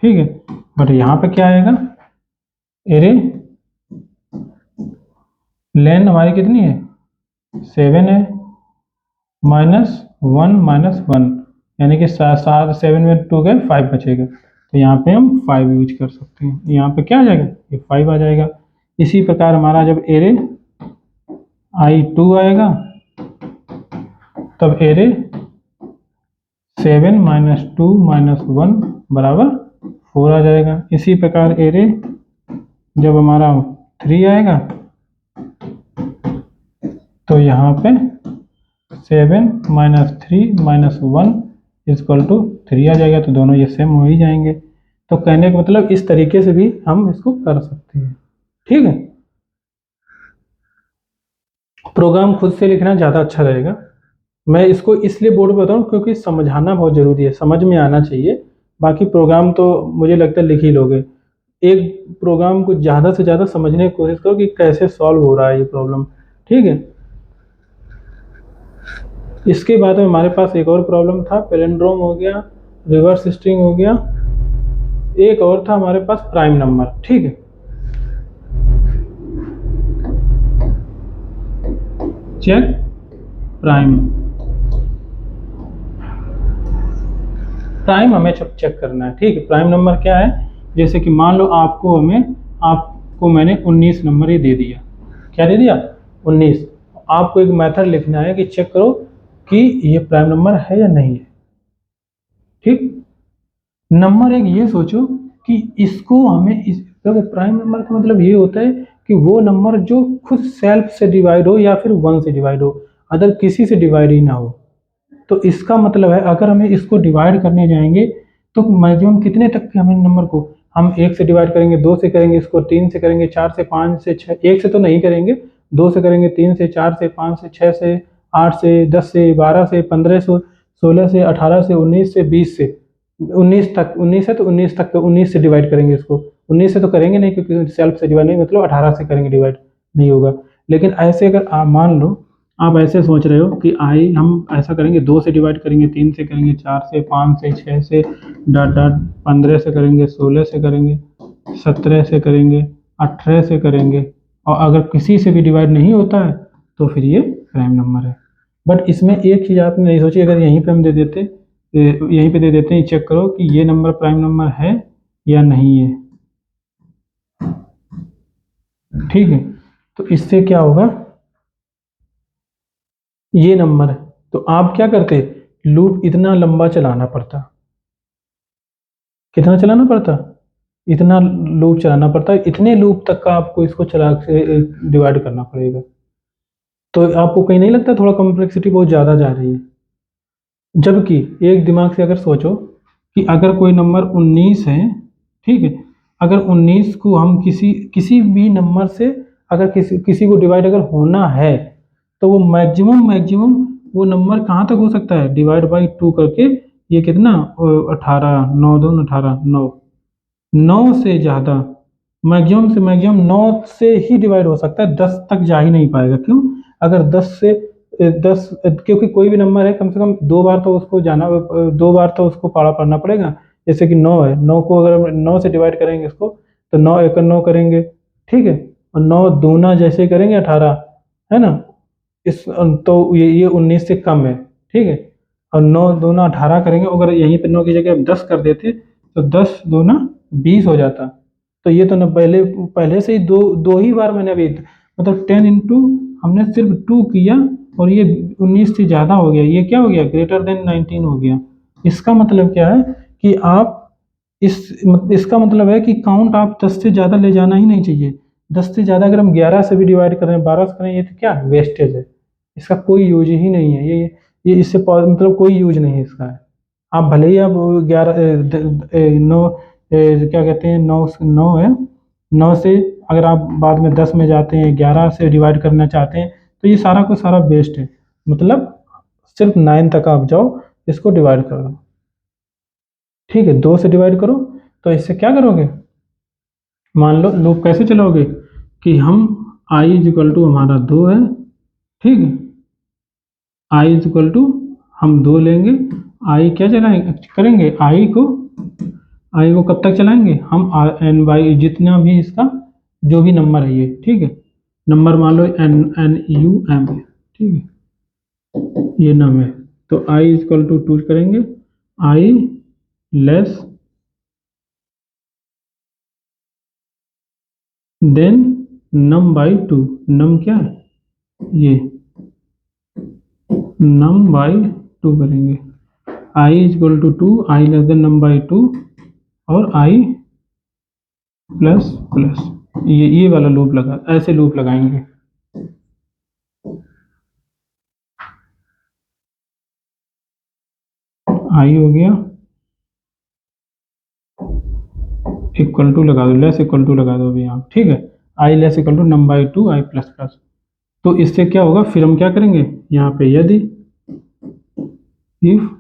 ठीक है। बट यहाँ पे क्या आएगा, एरे लेन हमारी कितनी है 7 है, -1 यानी कि 7 7 में 2 गए 5 बचेगा, तो यहाँ पे हम 5 यूज कर सकते हैं। यहाँ पे क्या आ जाएगा, ये 5 आ जाएगा। इसी प्रकार हमारा जब एरे I2 आएगा तब एरे 7 - 2 - 1 बराबर 4 आ जाएगा। इसी प्रकार एरे जब हमारा 3 आएगा तो यहाँ पे 7 - 3 - 1 इक्वल टू 3 आ जाएगा, तो दोनों ये सेम हो ही जाएंगे। तो कहने का मतलब इस तरीके से भी हम इसको कर सकते हैं, ठीक है। प्रोग्राम खुद से लिखना ज़्यादा अच्छा रहेगा। मैं इसको इसलिए बोर्ड पर बताऊँ क्योंकि समझाना बहुत ज़रूरी है, समझ में आना चाहिए। बाकी प्रोग्राम तो मुझे लगता है लिख ही लोगे। एक प्रोग्राम को ज़्यादा से ज़्यादा समझने की कोशिश करो कि कैसे सॉल्व हो रहा है ये प्रॉब्लम, ठीक है। इसके बाद में हमारे पास एक और प्रॉब्लम था, पैलिंड्रोम हो गया, रिवर्स स्ट्रिंग हो गया, एक और था हमारे पास प्राइम नंबर, ठीक है। चेक प्राइम, प्राइम हमें चेक करना है, ठीक है। प्राइम नंबर क्या है, जैसे कि मान लो आपको मैंने 19 नंबर ही दे दिया, क्या दे दिया 19। आपको एक मेथड लिखना है कि चेक करो कि ये प्राइम नंबर है या नहीं है, ठीक। नंबर एक ये सोचो कि इसको हमें देखो प्राइम नंबर का मतलब ये होता है कि वो नंबर जो खुद सेल्फ से डिवाइड हो या फिर 1 से डिवाइड हो, अदर किसी से डिवाइड ही ना हो। तो इसका मतलब है अगर हमें इसको डिवाइड करने जाएंगे तो मैक्सिमम कितने तक के हमें नंबर को, हम 1 से डिवाइड करेंगे, 2 से करेंगे, इसको 3 से करेंगे, 4 से, 5 से, 6, 1 से तो नहीं करेंगे, 2 से करेंगे, 3 से, 4 से, 5 से, 6 से, 8 से, 10 से, 12 से, 15 से, 16 से, 18 से, 19 से, 20 से, 19 तक, 19 है तो 19 तक, तो 19 से डिवाइड करेंगे इसको। 19 से तो करेंगे नहीं क्योंकि सेल्फ से डिवाइड नहीं, मतलब 18 से करेंगे डिवाइड, नहीं होगा। लेकिन ऐसे अगर आप मान लो, आप ऐसे सोच रहे हो कि आई हम ऐसा करेंगे, 2 से डिवाइड करेंगे, 3 से करेंगे, 4 से, 5 से, 6 से, डॉट डॉट 15 से करेंगे, 16 से करेंगे, 17 से करेंगे, 18 से करेंगे, और अगर किसी से भी डिवाइड नहीं होता है तो फिर ये प्राइम नंबर है। बट इसमें एक चीज़ आपने नहीं सोची, अगर यहीं पे हम दे देते, यहीं पे दे देते हैं, चेक करो कि ये नंबर प्राइम नंबर है या नहीं है, ठीक है। तो इससे क्या होगा, ये नंबर है, तो आप क्या करते, लूप इतना लंबा चलाना पड़ता, कितना चलाना पड़ता, इतना लूप चलाना पड़ता है, इतने लूप तक का आपको इसको चला के डिवाइड करना पड़ेगा। तो आपको कहीं नहीं लगता थोड़ा कॉम्प्लेक्सिटी बहुत ज़्यादा जा रही है, जबकि एक दिमाग से अगर सोचो कि अगर कोई नंबर 19 है, ठीक है, अगर 19 को हम किसी किसी भी नंबर से अगर किसी किसी को डिवाइड अगर होना है, तो वो मैक्सिमम वो नंबर कहाँ तक हो सकता है, डिवाइड बाई 2 करके। ये कितना 18, 9 दूनी 18, 9, 9 से ज़्यादा मैक्सिमम से मैक्सिमम 9 से ही डिवाइड हो सकता है, 10 तक जा ही नहीं पाएगा। क्यों? अगर 10 से 10, क्योंकि कोई भी नंबर है कम से कम 2 बार तो उसको जाना, 2 बार तो उसको पारा पढ़ना पड़ेगा। जैसे कि 9 है, 9 को अगर हम 9 से डिवाइड करेंगे इसको, तो 9 एकम 9 करेंगे, ठीक है, और 9 दूना जैसे करेंगे 18, है ना। इस तो ये 19 से कम है, ठीक है। और 9 दूना 18 करेंगे, अगर यहीं पे 9 की जगह हम 10 कर देते तो 10 दूना 20 हो जाता। तो ये तो ना पहले पहले से ही दो दो ही बार मैंने अभी, मतलब 10 इंटू हमने सिर्फ 2 किया, और ये 19 से ज़्यादा हो गया। ये क्या हो गया, ग्रेटर देन 19 हो गया। इसका मतलब क्या है कि आप इसका मतलब है कि काउंट आप 10 से ज़्यादा ले जाना ही नहीं चाहिए। 10 से ज़्यादा अगर हम 11 से भी डिवाइड करें, 12 से करें, ये तो क्या वेस्टेज है, इसका कोई यूज ही नहीं है। ये इससे मतलब कोई यूज नहीं है इसका है। आप भले ही आप 11 9 क्या कहते हैं, 9 9 है, 9 से अगर आप बाद में 10 में जाते हैं, 11 से डिवाइड करना चाहते हैं, तो ये सारा का सारा वेस्ट है। मतलब सिर्फ 9 तक आप जाओ, इसको डिवाइड कर दो, ठीक है, 2 से डिवाइड करो। तो इससे क्या करोगे, मान लो लूप कैसे चलाओगे कि हम आई इज इक्वल टू हमारा 2 है, ठीक है, आई इज इक्वल टू हम 2 लेंगे, आई क्या चलाएंगे करेंगे, आई को कब तक चलाएंगे हम, एन बाई जितना भी इसका जो भी नंबर है ये, ठीक है, नंबर मान लो एन एन यू एम है, ठीक है, ये नम है। तो आई इज इक्वल टू 2 करेंगे, i less than num by 2। Num क्या है, ये नम बाई 2 करेंगे, i is equal to 2, i less than num by 2, और आई प्लस प्लस, ये वाला लूप लगा, ऐसे लूप लगाएंगे। आई हो गया, इक्वल टू लगा दो, लेस इक्वल टू लगा दो अभी यहाँ, ठीक है, i less equal to num by 2, i plus plus. तो इससे क्या होगा, फिर हम क्या करेंगे यहाँ पे, यदि इफ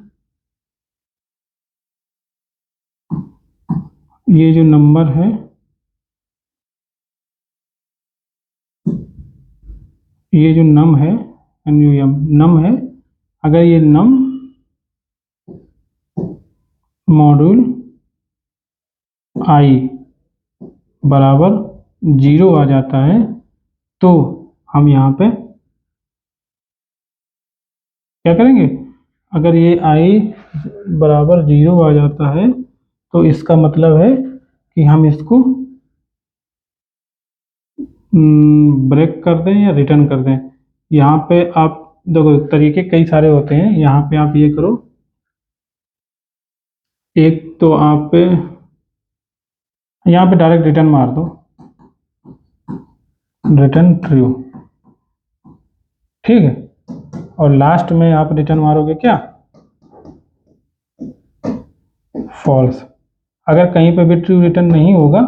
ये जो नंबर है, ये जो नम है, नम है, अगर ये नम मॉड्यूल आई बराबर 0 आ जाता है, तो हम यहाँ पे क्या करेंगे, अगर ये आई बराबर 0 आ जाता है, तो इसका मतलब है कि हम इसको ब्रेक कर दें या रिटर्न कर दें। यहाँ पे आप देखो तरीके कई सारे होते हैं, यहाँ पे आप ये करो, एक तो आप यहाँ पे डायरेक्ट रिटर्न मार दो, रिटर्न ट्रू, ठीक है, और लास्ट में आप रिटर्न मारोगे क्या, फॉल्स। अगर कहीं पे भी ट्रू रिटर्न नहीं होगा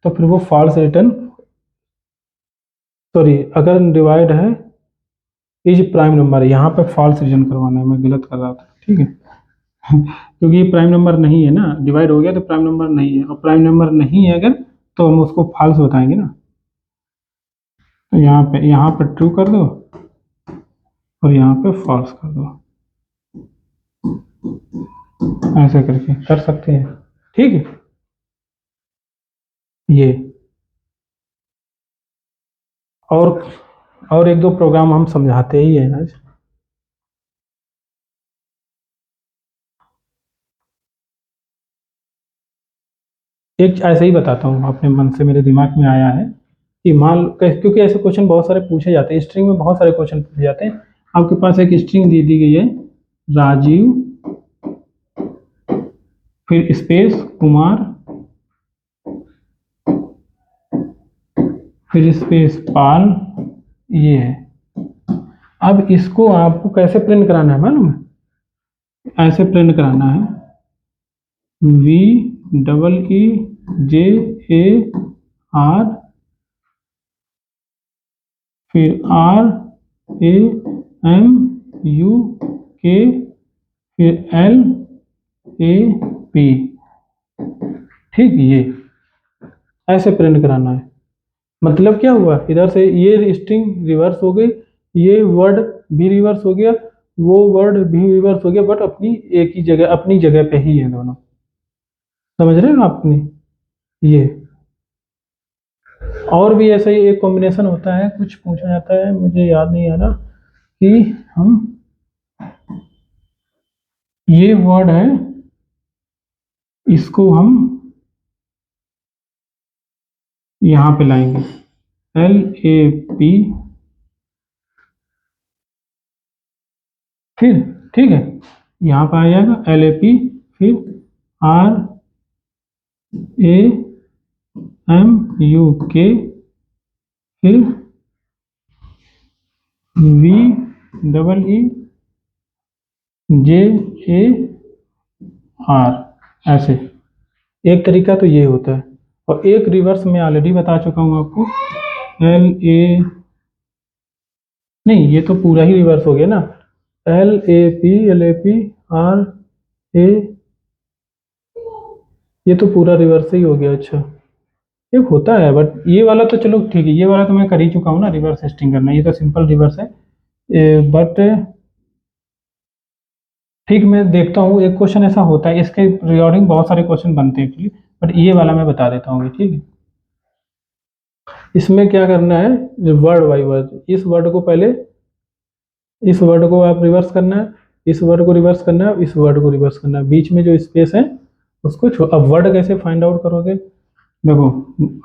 तो फिर वो फॉल्स रिटर्न, सॉरी, अगर डिवाइड है इज प्राइम नंबर है, यहाँ पे फॉल्स रिटर्न करवाना है, मैं गलत कर रहा था, ठीक है। क्योंकि ये प्राइम नंबर नहीं है ना, डिवाइड हो गया तो प्राइम नंबर नहीं है, और प्राइम नंबर नहीं है अगर, तो हम उसको फॉल्स बताएंगे ना। तो यहाँ पे ट्रू कर दो, और यहाँ पे फॉल्स कर दो, ऐसे करके कर सकते हैं, ठीक है। ये और और एक दो प्रोग्राम हम समझाते ही हैं आज। एक ऐसे ही बताता हूँ, अपने मन से मेरे दिमाग में आया है कि क्योंकि ऐसे क्वेश्चन बहुत सारे पूछे जाते हैं, स्ट्रिंग में बहुत सारे क्वेश्चन पूछे जाते हैं। आपके पास एक स्ट्रिंग दे दी गई है, राजीव, फिर स्पेस कुमार, फिर स्पेस पाल, ये है। अब इसको आपको कैसे प्रिंट कराना है मालूम है, ऐसे प्रिंट कराना है, VEEJAR, फिर RAMUK, फिर LAP। ठीक, ये ऐसे प्रिंट कराना है। मतलब क्या हुआ, इधर से ये स्ट्रिंग रिवर्स हो गई, ये वर्ड भी रिवर्स हो गया, वो वर्ड भी रिवर्स हो गया, बट अपनी एक ही जगह, अपनी जगह पे ही है दोनों। समझ रहे हो आपने? ये और भी ऐसा ही एक कॉम्बिनेशन होता है, कुछ पूछा जाता है, मुझे याद नहीं आ रहा, कि हम ये वर्ड है, इसको हम यहाँ पे लाएंगे, LAP, फिर ठीक है, यहाँ पर आ जाएगा LAP, फिर RAMUK, फिर VEEJAR। ऐसे एक तरीका तो ये होता है, और एक रिवर्स मैं ऑलरेडी बता चुका हूँ आपको, LA, नहीं ये तो पूरा ही रिवर्स हो गया ना, LAP, ये तो पूरा रिवर्स ही हो गया। अच्छा, एक होता है, बट ये वाला तो चलो ठीक है, ये वाला तो मैं कर ही चुका हूँ ना, रिवर्स स्ट्रिंग करना, ये तो सिंपल रिवर्स है। बट ठीक, मैं देखता हूँ, एक क्वेश्चन ऐसा होता है, इसके रिगार्डिंग बहुत सारे क्वेश्चन बनते हैं एक्चुअली, बट ये वाला मैं बता देता हूँ, ठीक है। इसमें क्या करना है, वर्ड बाई वर्ड, इस वर्ड को पहले, इस वर्ड को आप रिवर्स करना है, इस वर्ड को रिवर्स करना है, इस वर्ड को रिवर्स करना है, बीच में जो स्पेस है उसको अब वर्ड कैसे फाइंड आउट करोगे, देखो,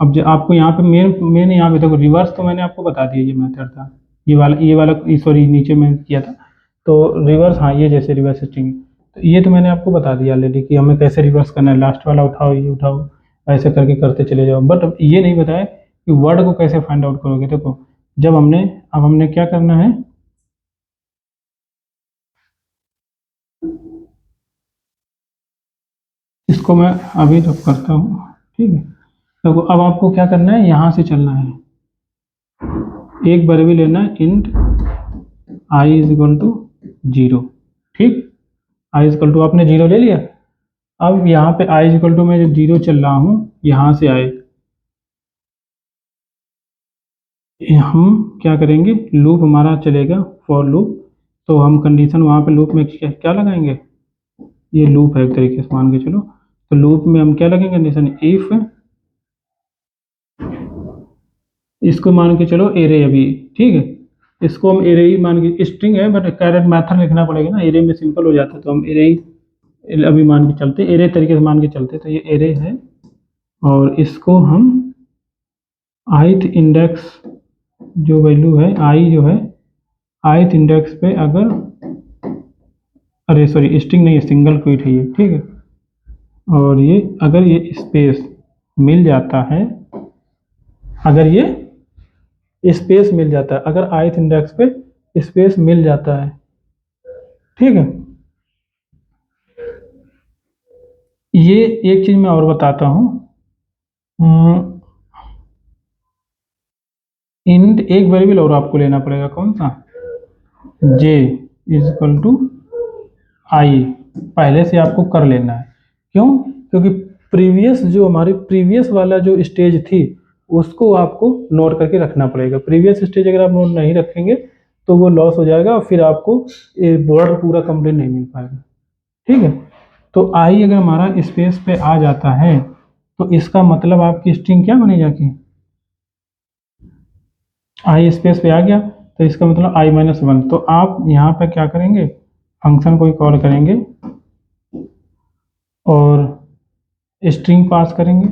अब जो आपको यहाँ पे मेन मेन यहाँ पे देखो, रिवर्स तो मैंने आपको बता दिया, ये मेथड था, ये वाला सॉरी नीचे में किया था, तो रिवर्स, हाँ ये जैसे रिवर्स स्ट्रिंग, तो ये तो मैंने आपको बता दिया ऑलरेडी कि हमें कैसे रिवर्स करना है, लास्ट वाला उठाओ, ये उठाओ, ऐसे करके करते चले जाओ, बट अब ये नहीं बताया कि वर्ड को कैसे फाइंड आउट करोगे। देखो, जब हमने अब हमने क्या करना है, इसको मैं अभी तो करता हूँ, ठीक है। देखो, अब आपको क्या करना है, यहाँ से चलना है, एक बार भी लेना है, int I is equal to 0, ठीक, आई इज इक्वल टू आपने 0 ले लिया। अब यहाँ पे आई इज इक्वल टू मैं जब 0 चल रहा हूँ, यहाँ से आए, हम क्या करेंगे, लूप हमारा चलेगा, फॉर लूप, तो हम कंडीशन वहाँ पे लूप में क्या लगाएंगे, ये लूप है एक तरीके से मान के चलो, तो लूप में हम क्या लगेंगे, कंडीशन इफ, इसको मान के चलो एरे अभी, ठीक है, इसको हम एरे ही मान के, स्ट्रिंग है बट कैरेट मेथड लिखना पड़ेगा ना, एरे में सिंपल हो जाता है, तो हम एरे ही अभी मान के चलते, एरे तरीके से मान के चलते, तो ये एरे है, और इसको हम ith इंडेक्स जो वैल्यू है, आई जो है, ith इंडेक्स पे अगर, अरे सॉरी स्ट्रिंग नहीं है, सिंगल क्विट है ये, ठीक है, और ये अगर ये स्पेस मिल जाता है, अगर ये स्पेस मिल जाता है, अगर ith इंडेक्स पे स्पेस मिल जाता है, ठीक है। ये एक चीज मैं और बताता हूँ, इंट एक वेरिएबल और आपको लेना पड़ेगा, कौन सा, जे इज इक्वल टू आई, पहले से आपको कर लेना है, क्यों, क्योंकि प्रीवियस जो हमारी प्रीवियस वाला जो स्टेज थी, उसको आपको नोट करके रखना पड़ेगा, प्रीवियस स्टेज अगर आप नोट नहीं रखेंगे तो वो लॉस हो जाएगा, और फिर आपको वर्ड पूरा कंप्लीट नहीं मिल पाएगा, ठीक है। तो आई अगर हमारा स्पेस पे आ जाता है, तो इसका मतलब आपकी स्ट्रिंग क्या बनी जाती, आई स्पेस पे आ गया, तो इसका मतलब i-1, तो आप यहाँ पे क्या करेंगे, फंक्शन को कॉल करेंगे और स्ट्रिंग पास करेंगे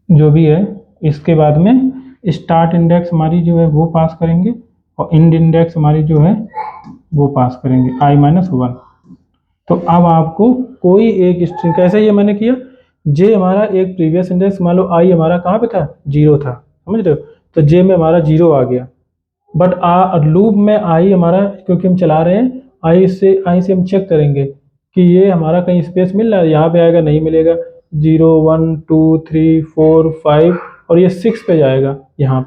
जो भी है, इसके बाद में स्टार्ट इंडेक्स हमारी जो है वो पास करेंगे, और एंड इंडेक्स हमारी जो है वो पास करेंगे i-1। तो अब आपको कोई एक स्ट्रिंग, कैसे ये मैंने किया, जे हमारा एक प्रीवियस इंडेक्स, मान लो आई हमारा कहाँ पे था, 0 था, समझ रहे हो, तो जे में हमारा 0 आ गया, बट लूप में आई हमारा, क्योंकि हम चला रहे हैं, आई से हम चेक करेंगे कि ये हमारा कहीं स्पेस मिल रहा है, यहाँ पे आएगा नहीं मिलेगा, 0 1 2 3 4 5 और ये 6 पे जाएगा। यहाँ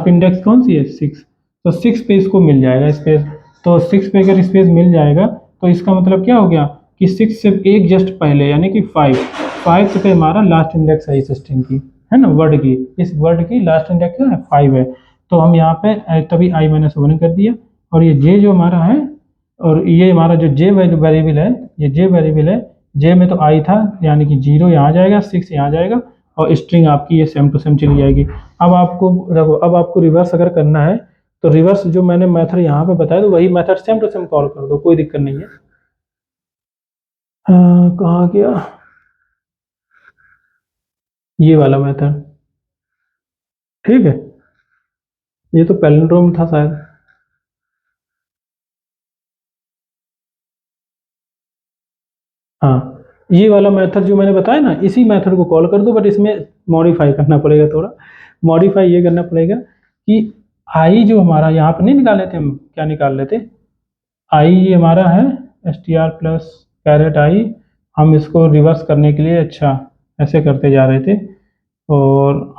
पे इंडेक्स कौन सी है, 6, तो 6 पे इसको मिल जाएगा स्पेस। तो 6 पे अगर स्पेस मिल जाएगा तो इसका मतलब क्या हो गया कि 6 से एक जस्ट पहले यानी कि 5 पे हमारा लास्ट इंडेक्स है इस स्ट्रिंग की, है ना, वर्ड की, इस वर्ड की लास्ट इंडेक्स है 5 है। तो हम यहाँ पे तभी i-1 कर दिया। और ये जे जो हमारा है, और ये हमारा जो जे वेरिएबल है, ये जे वेरिएबल है, जे में तो आई था यानी कि 0 यहाँ जाएगा, 6 यहाँ जाएगा और स्ट्रिंग आपकी ये सेम टू सेम चली जाएगी। अब आपको देखो, अब आपको रिवर्स अगर करना है तो रिवर्स जो मैंने मेथड यहाँ पे बताया तो वही method same to same call कर दो, कोई दिक्कत नहीं है। कहाँ गया ये वाला मेथड, ठीक है, ये तो पैलिंड्रोम था शायद। हाँ, ये वाला मेथड जो मैंने बताया ना, इसी मेथड को कॉल कर दो, बट इसमें मॉडिफाई करना पड़ेगा थोड़ा। मॉडिफाई ये करना पड़ेगा कि आई जो हमारा यहाँ पर नहीं निकाले थे हम, क्या निकाल लेते, आई ये हमारा है str प्लस कैरेट आई, हम इसको रिवर्स करने के लिए अच्छा ऐसे करते जा रहे थे। और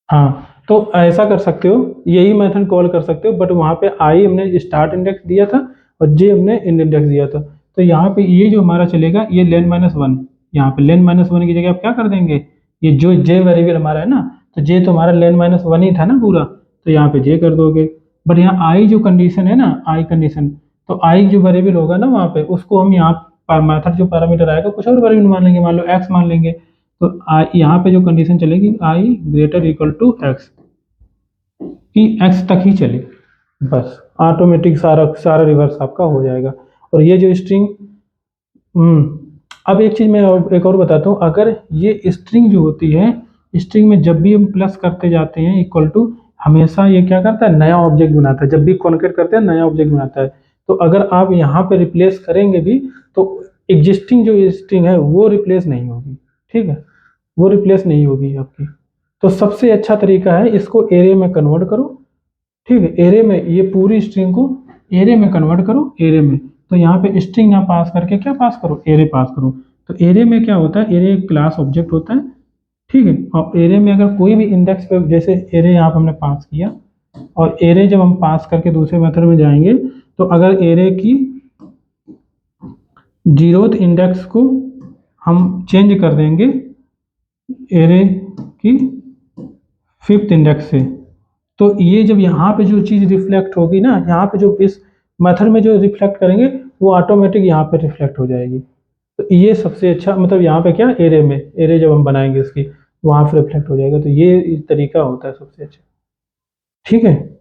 हाँ, तो ऐसा कर सकते हो, यही मेथड कॉल कर सकते हो, बट वहाँ पे आई हमने स्टार्ट इंडेक्स दिया था और जे हमने एंड इंडेक्स दिया था। तो यहाँ पे ये जो हमारा चलेगा ये लेन-1, यहाँ पे लेन-1 की जगह आप क्या कर देंगे, ये जो जे वेरिएबल हमारा है ना, तो जे तो हमारा लेन-1 ही था ना पूरा, तो यहाँ पे जे कर दोगे। बट यहाँ आई जो कंडीशन है ना, आई कंडीशन, तो आई जो वेरिएबल होगा ना वहाँ पे, उसको हम यहाँ मेथड जो पैरामीटर आएगा कुछ और वेरिएबल मान लेंगे, मान लो एक्स मान लेंगे। तो यहाँ पे जो कंडीशन चलेगी आई ग्रेटर इक्वल टू एक्स, कि एक्स तक ही चले, बस ऑटोमेटिक सारा सारा रिवर्स आपका हो जाएगा। और ये जो स्ट्रिंग, अब एक चीज़ मैं एक और बताता हूँ, अगर ये स्ट्रिंग जो होती है, स्ट्रिंग में जब भी हम प्लस करते जाते हैं इक्वल टू, हमेशा ये क्या करता है, नया ऑब्जेक्ट बनाता है, जब भी कॉन्केट करते हैं नया ऑब्जेक्ट बनाता है। तो अगर आप यहाँ पे रिप्लेस करेंगे भी तो एग्जिस्टिंग जो स्ट्रिंग है वो रिप्लेस नहीं होगी, ठीक है, वो रिप्लेस नहीं होगी आपकी। तो सबसे अच्छा तरीका है इसको एरे में कन्वर्ट करो, ठीक है, एरे में ये पूरी स्ट्रिंग को एरे में कन्वर्ट करो, एरे में। तो यहाँ पे स्ट्रिंग ना पास करके क्या पास करो, एरे पास करो। तो एरे में क्या होता है, एरे एक क्लास ऑब्जेक्ट होता है, ठीक है, और एरे में अगर कोई भी इंडेक्स पे, जैसे एरे यहाँ पे हमने पास किया, और एरे जब हम पास करके दूसरे मेथड में जाएंगे, तो अगर एरे की 0th इंडेक्स को हम चेंज कर देंगे एरे की 5th इंडेक्स से, तो ये जब यहाँ पे जो चीज़ रिफ्लेक्ट होगी ना, यहाँ पे जो इस मेथड में जो रिफ्लेक्ट करेंगे वो ऑटोमेटिक यहाँ पे रिफ्लेक्ट हो जाएगी। तो ये सबसे अच्छा, मतलब यहाँ पे क्या, एरे में, एरे जब हम बनाएंगे इसकी वहाँ पे रिफ्लेक्ट हो जाएगा। तो ये तरीका होता है सबसे अच्छा, ठीक है।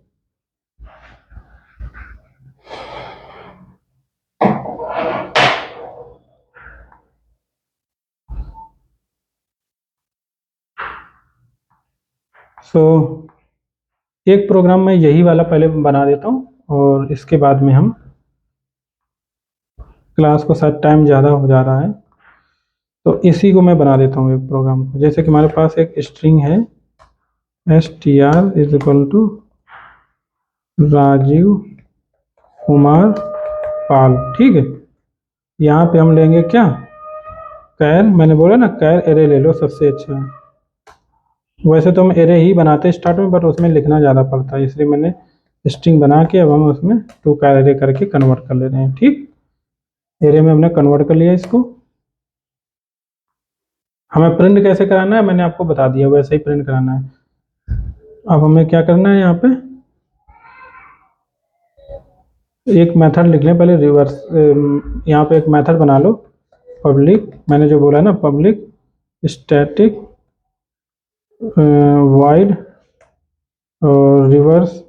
सो एक प्रोग्राम मैं यही वाला पहले बना देता हूँ और इसके बाद में हम क्लास को, शायद टाइम ज़्यादा हो जा रहा है, तो इसी को मैं बना देता हूँ एक प्रोग्राम को। जैसे कि हमारे पास एक स्ट्रिंग है str is equal to Rajeev Kumar Pal, ठीक है। यहाँ पे हम लेंगे क्या, कैर, मैंने बोला ना कैर एरे ले लो सबसे अच्छा है। वैसे तो हम एरे ही बनाते स्टार्ट में, बट उसमें लिखना ज़्यादा पड़ता है, इसलिए मैंने स्ट्रिंग बना के अब हम उसमें टू कैर एरे करके कन्वर्ट कर ले रहे हैं, ठीक। एरे में हमने कन्वर्ट कर लिया इसको। हमें प्रिंट कैसे कराना है मैंने आपको बता दिया, वैसे ही प्रिंट कराना है। अब हमें क्या करना है, यहाँ पे एक मेथड लिख लें पहले, रिवर्स, यहाँ पे एक मेथड बना लो पब्लिक, मैंने जो बोला ना पब्लिक स्टैटिक वाइड और रिवर्स।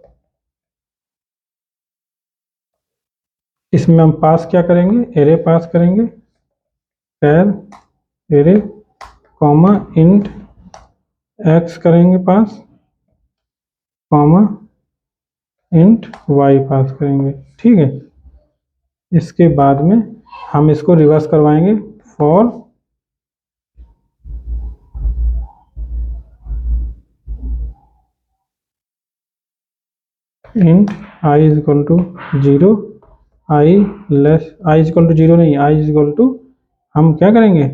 इसमें हम पास क्या करेंगे, एरे पास करेंगे, कैर एरे कॉमा इंट एक्स करेंगे पास, कॉमा इंट वाई पास करेंगे, ठीक है। इसके बाद में हम इसको रिवर्स करवाएंगे, for int I is equal to 0, I less I is equal to 0 नहीं, आई इज इक्वल टू, हम क्या करेंगे,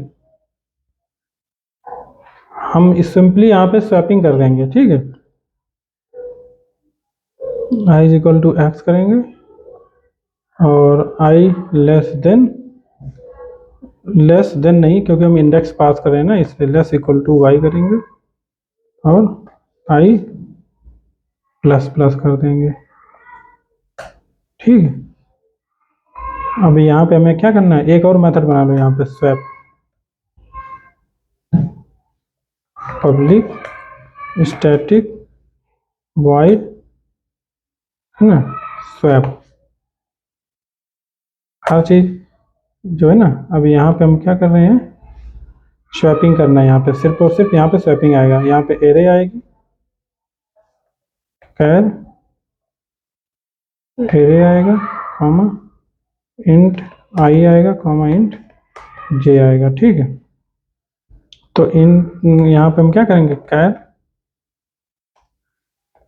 हम इस सिंपली यहाँ पे स्वैपिंग कर देंगे, ठीक है। आई इज इक्वल टू एक्स करेंगे और आई लेस देन नहीं, क्योंकि हम इंडेक्स पास कर रहे हैं ना, इसलिए लेस इक्वल टू वाई करेंगे और आई प्लस प्लस कर देंगे, ठीक है। अब यहाँ पे हमें क्या करना है, एक और मेथड बना लो यहाँ पे, स्वैप पब्लिक स्टैटिक वॉइड, है ना, स्वैप, हर चीज़ जो है ना। अब यहाँ पे हम क्या कर रहे हैं, स्वैपिंग करना है, यहाँ पे सिर्फ और सिर्फ यहाँ पे स्वैपिंग आएगा, यहाँ पे एरे आएगी, कैर एरे आएगा, कॉमा इंट आई आएगा, कॉमा इंट जे आएगा, ठीक है। तो इन यहाँ पे हम क्या करेंगे, कैर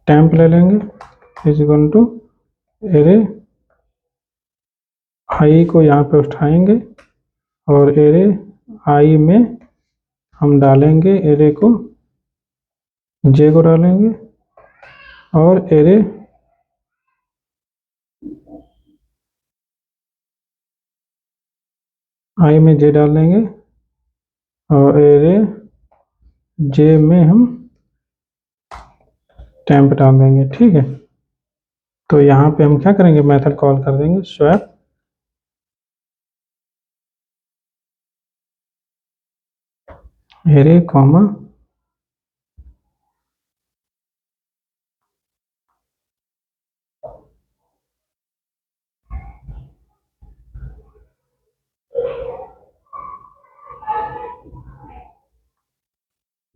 टेम्प ले लेंगे is equal to array I को यहाँ पे उठाएंगे और एरे आई में हम डालेंगे एरे को, जे को डालेंगे और एरे आई में जे डाल देंगे और एरे जे में हम टेम्प डाल देंगे, ठीक है। तो यहाँ पे हम क्या करेंगे, मेथड कॉल कर देंगे स्वैप एरे कॉमा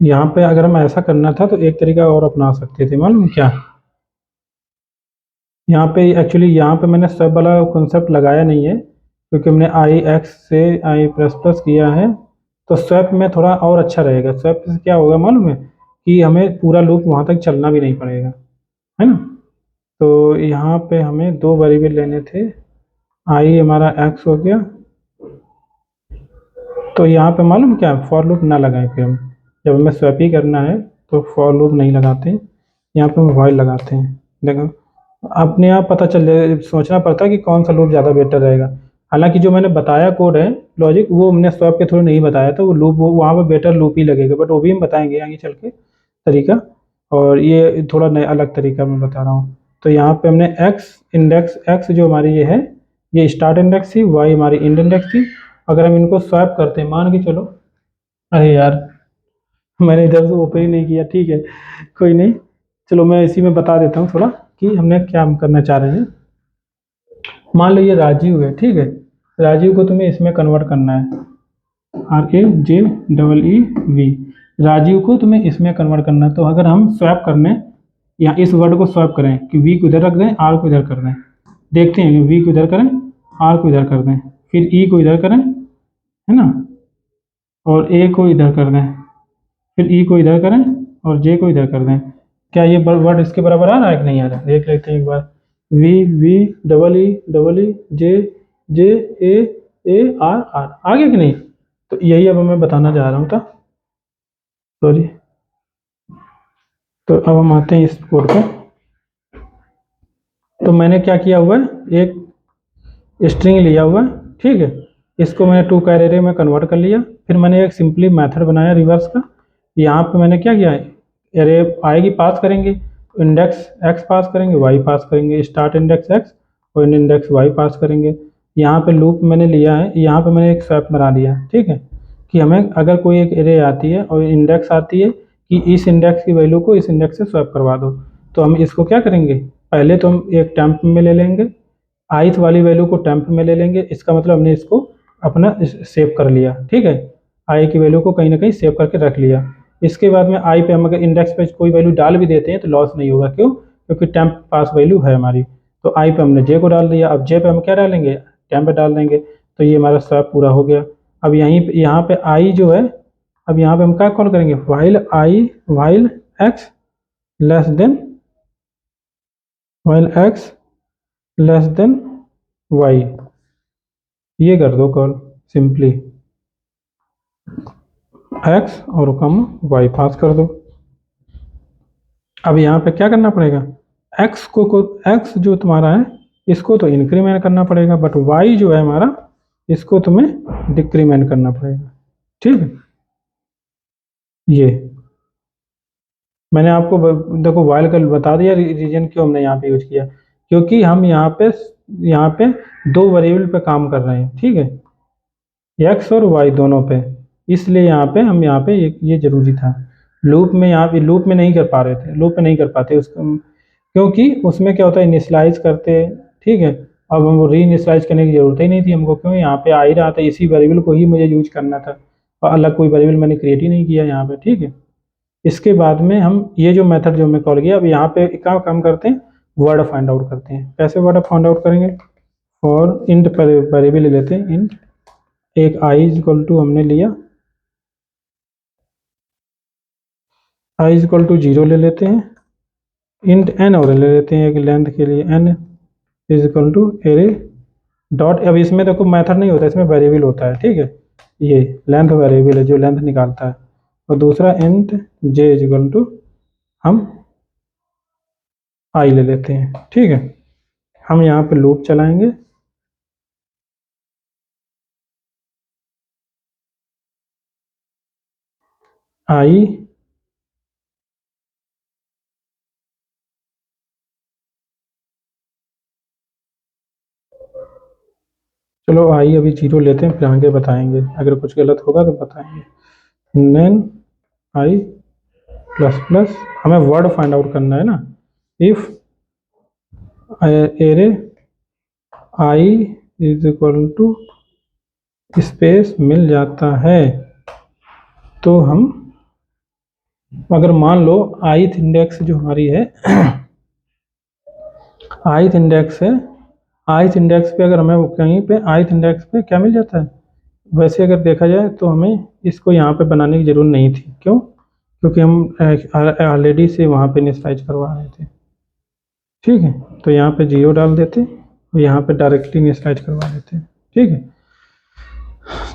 यहाँ पे अगर हम ऐसा करना था तो एक तरीका और अपना सकते थे, मालूम क्या, यहाँ पे एक्चुअली यहाँ पे मैंने सब वाला कॉन्सेप्ट लगाया नहीं है, क्योंकि हमने आई एक्स से आई प्लस प्लस किया है, तो स्वैप में थोड़ा और अच्छा रहेगा। स्वैप से क्या होगा मालूम है, कि हमें पूरा लूप वहाँ तक चलना भी नहीं पड़ेगा, है ना। तो यहाँ पे हमें दो वेरिएबल लेने थे, आई हमारा एक्स हो गया, तो यहाँ पे मालूम क्या, फॉर लूप ना लगाएं, फिर हम जब हमें स्वैप ही करना है तो फॉर लूप नहीं लगाते हैं, यहाँ पे हम व्हाइल लगाते हैं। देखो अपने आप पता चल जाए, सोचना पड़ता है कि कौन सा लूप ज़्यादा बेटर रहेगा। हालांकि जो मैंने बताया कोड है लॉजिक, वो हमने स्वैप के थ्रू नहीं बताया था, वो लूप वो वहाँ पर बेटर लूप ही लगेगा, बट वो भी हम बताएंगे आगे चल के तरीका, और ये थोड़ा नया अलग तरीका मैं बता रहा हूँ। तो यहाँ पे हमने एक्स इंडेक्स, एक्स जो हमारी ये है, ये स्टार्ट इंडेक्स थी, वाई हमारी एंड इंडेक्स थी। अगर हम इनको स्वैप करते हैं, मान के चलो, अरे यार मैंने इधर से ओपन ही नहीं किया, ठीक है कोई नहीं, चलो मैं इसी में बता देता हूँ थोड़ा कि हमने क्या हम करना चाह रहे हैं। मान लो ये राजीव है, ठीक है, राजीव को तुम्हें इसमें कन्वर्ट करना है, RAJEEV, राजीव को तुम्हें इसमें कन्वर्ट करना है। तो अगर हम स्वैप करने या इस वर्ड को स्वैप करें कि वी को इधर रख दें, आर को इधर कर दें, देखते हैं कि वी को इधर करें, आर को इधर कर दें, फिर ई को इधर करें, है ना, और ए को इधर कर दें, फिर ई को इधर करें और जे को इधर कर दें, क्या ये वर्ड इसके बराबर आ रहा है कि नहीं आ रहा है, देख लेते हैं एक बार। V V double E J J A R R, आगे कि नहीं। तो यही अब मैं बताना चाह रहा हूँ था, सॉरी। तो अब हम आते हैं इस कोड पे। तो मैंने क्या किया हुआ है, एक स्ट्रिंग लिया हुआ है, ठीक है, इसको मैंने टू कैरेरे में कन्वर्ट कर लिया, फिर मैंने एक सिंपली मेथड बनाया रिवर्स का। यहाँ पे मैंने क्या किया, एरे आएगी पास करेंगे, इंडेक्स एक्स पास करेंगे, वाई पास करेंगे, स्टार्ट इंडेक्स एक्स और एंड इंडेक्स वाई पास करेंगे। यहाँ पे लूप मैंने लिया है, यहाँ पे मैंने एक स्वैप बना दिया, ठीक है, कि हमें अगर कोई एक एरे आती है और इंडेक्स आती है कि इस इंडेक्स की वैल्यू को इस इंडेक्स से स्वैप करवा दो, तो हम इसको क्या करेंगे, पहले तो हम एक टेम्प में ले लेंगे, ith वाली वैल्यू को टेम्प में ले लेंगे, इसका मतलब हमने इसको अपना सेव कर लिया, ठीक है, आई की वैल्यू को कहीं ना कहीं सेव करके रख लिया। इसके बाद में आई पे हम अगर इंडेक्स पे कोई वैल्यू डाल भी देते हैं तो लॉस नहीं होगा, क्यों, क्योंकि टेम्प पास वैल्यू है हमारी। तो आई पे हमने जे को डाल दिया, अब जे पे हम क्या डालेंगे, टेम्प पे डाल देंगे, तो ये हमारा स्वैप पूरा हो गया। अब यहीं पे यहाँ पे आई जो है, अब यहाँ पे हम क्या कॉल करेंगे, while i while x less than while x less than y, ये कर दो कॉल सिंपली, एक्स और कम वाई पास कर दो। अब यहाँ पे क्या करना पड़ेगा, एक्स को एक्स जो तुम्हारा है इसको तो इंक्रीमेंट करना पड़ेगा, बट वाई जो है हमारा इसको तुम्हें डिक्रीमेंट करना पड़ेगा। ठीक है, ये मैंने आपको देखो वाइल का बता दिया रीजन क्यों हमने यहाँ पे यूज किया, क्योंकि हम यहाँ पे दो वेरिएबल पे काम कर रहे हैं। ठीक है, एक्स और वाई दोनों पे, इसलिए यहाँ पे ये जरूरी था। लूप में यहाँ पे लूप में नहीं कर पा रहे थे, लूप में नहीं कर पाते उसको, क्योंकि उसमें क्या होता है इनिशियलाइज करते। ठीक है, अब हमको री इनिशियलाइज करने की जरूरत ही नहीं थी हमको, क्यों यहाँ पे आ ही रहा था, इसी वेरिएबल को ही मुझे यूज करना था और अलग कोई वेरिएबल मैंने क्रिएट ही नहीं किया यहाँ पे। ठीक है, इसके बाद में हम ये जो मेथड जो मैं कॉल किया, अब यहाँ पे क्या काम करते हैं, वर्ड फाइंड आउट करते हैं। कैसे वर्ड फाइंड आउट करेंगे, और इंट वेरिएबल ले लेते हैं, इंट एक आई इज इक्वल टू हमने लिया, आई इज इक्वल टू 0 ले लेते हैं, इंट एन और ले लेते हैं एक लेंथ के लिए, n is equal to array dot, अब इसमें देखो मेथड नहीं होता, इसमें वेरिएबल होता है। ठीक है, ये लेंथ वेरिएबल है जो लेंथ निकालता है, और दूसरा int j is equal to हम आई ले लेते हैं। ठीक है, हम यहाँ पे लूप चलाएंगे, आई चलो आई अभी 0 लेते हैं, फिर आगे बताएंगे, अगर कुछ गलत होगा तो बताएंगे। नेन आई प्लस प्लस, हमें वर्ड फाइंड आउट करना है ना, if array i is equal to space मिल जाता है तो हम, अगर मान लो ith इंडेक्स जो हमारी है ith इंडेक्स है, ith इंडेक्स पे अगर हमें कहीं पे ith इंडेक्स पे क्या मिल जाता है, वैसे अगर देखा जाए तो हमें इसको यहाँ पे बनाने की जरूरत नहीं थी। क्यों, क्योंकि हम ऑलरेडी से वहाँ पे इनिशियलाइज करवा रहे थे। ठीक है, तो यहाँ पे 0 डाल देते और यहाँ पे डायरेक्टली इनिशियलाइज करवा देते। ठीक है,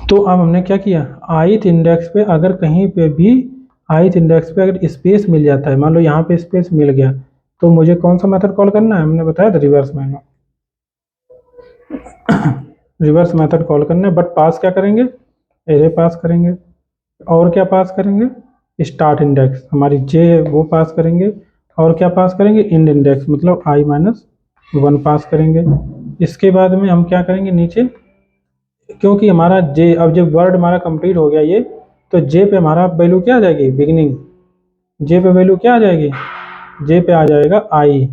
तो अब हमने क्या किया, ith इंडेक्स पे अगर कहीं पे भी ith इंडेक्स पे अगर स्पेस मिल जाता है, मान लो यहाँ पे स्पेस मिल गया, तो मुझे कौन सा मेथड कॉल करना है, हमने बताया था reverse manual, reverse method call करना है, बट पास क्या करेंगे, एरे पास करेंगे, और क्या पास करेंगे, स्टार्ट इंडेक्स हमारी जे है वो पास करेंगे, और क्या पास करेंगे, इंड इंडेक्स मतलब i-1 पास करेंगे। इसके बाद में हम क्या करेंगे नीचे, क्योंकि हमारा जे, अब जब वर्ड हमारा कंप्लीट हो गया ये, तो जे पे हमारा वैल्यू क्या आ जाएगी, बिगिनिंग, जे पे वैल्यू क्या आ जाएगी, जे पे आ जाएगा i+1,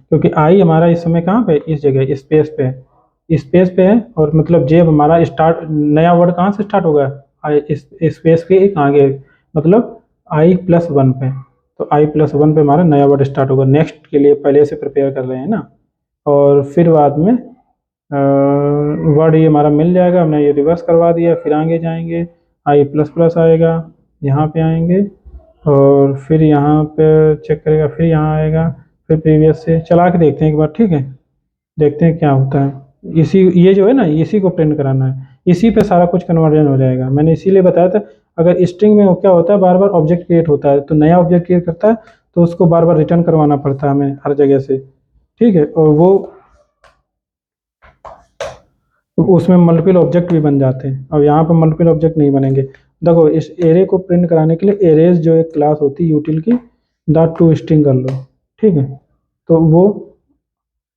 क्योंकि आई हमारा इस समय कहाँ पे, इस जगह स्पेस पे है, स्पेस पे है, और मतलब जे हमारा स्टार्ट, नया वर्ड कहाँ से स्टार्ट होगा, आई इस स्पेस के एक आगे, मतलब i+1 पे, तो i+1 पे हमारा नया वर्ड स्टार्ट होगा, नेक्स्ट के लिए पहले से प्रिपेयर कर रहे हैं ना। और फिर बाद में वर्ड ये हमारा मिल जाएगा, हमने ये रिवर्स करवा दिया, फिर आगे जाएंगे, i++ आएगा, यहाँ पे आएंगे, और फिर यहाँ पे चेक करेगा, फिर यहाँ आएगा, फिर प्रीवियस से चला के देखते हैं एक बार। ठीक है, देखते हैं क्या होता है, इसी ये जो है ना इसी को प्रिंट कराना है, इसी पे सारा कुछ कन्वर्जन हो जाएगा। मैंने इसीलिए बताया था, अगर स्ट्रिंग में क्या होता है, बार बार ऑब्जेक्ट क्रिएट होता है, तो नया ऑब्जेक्ट क्रिएट करता है तो उसको बार बार रिटर्न करवाना पड़ता है हमें हर जगह से। ठीक है, और वो उसमें मल्टीपल ऑब्जेक्ट भी बन जाते हैं, और यहाँ पर मल्टीपल ऑब्जेक्ट नहीं बनेंगे। देखो इस एरे को प्रिंट कराने के लिए एरेज जो एक क्लास होती है यूटिल की, डॉट टू स्ट्रिंग कर लो। ठीक है, तो वो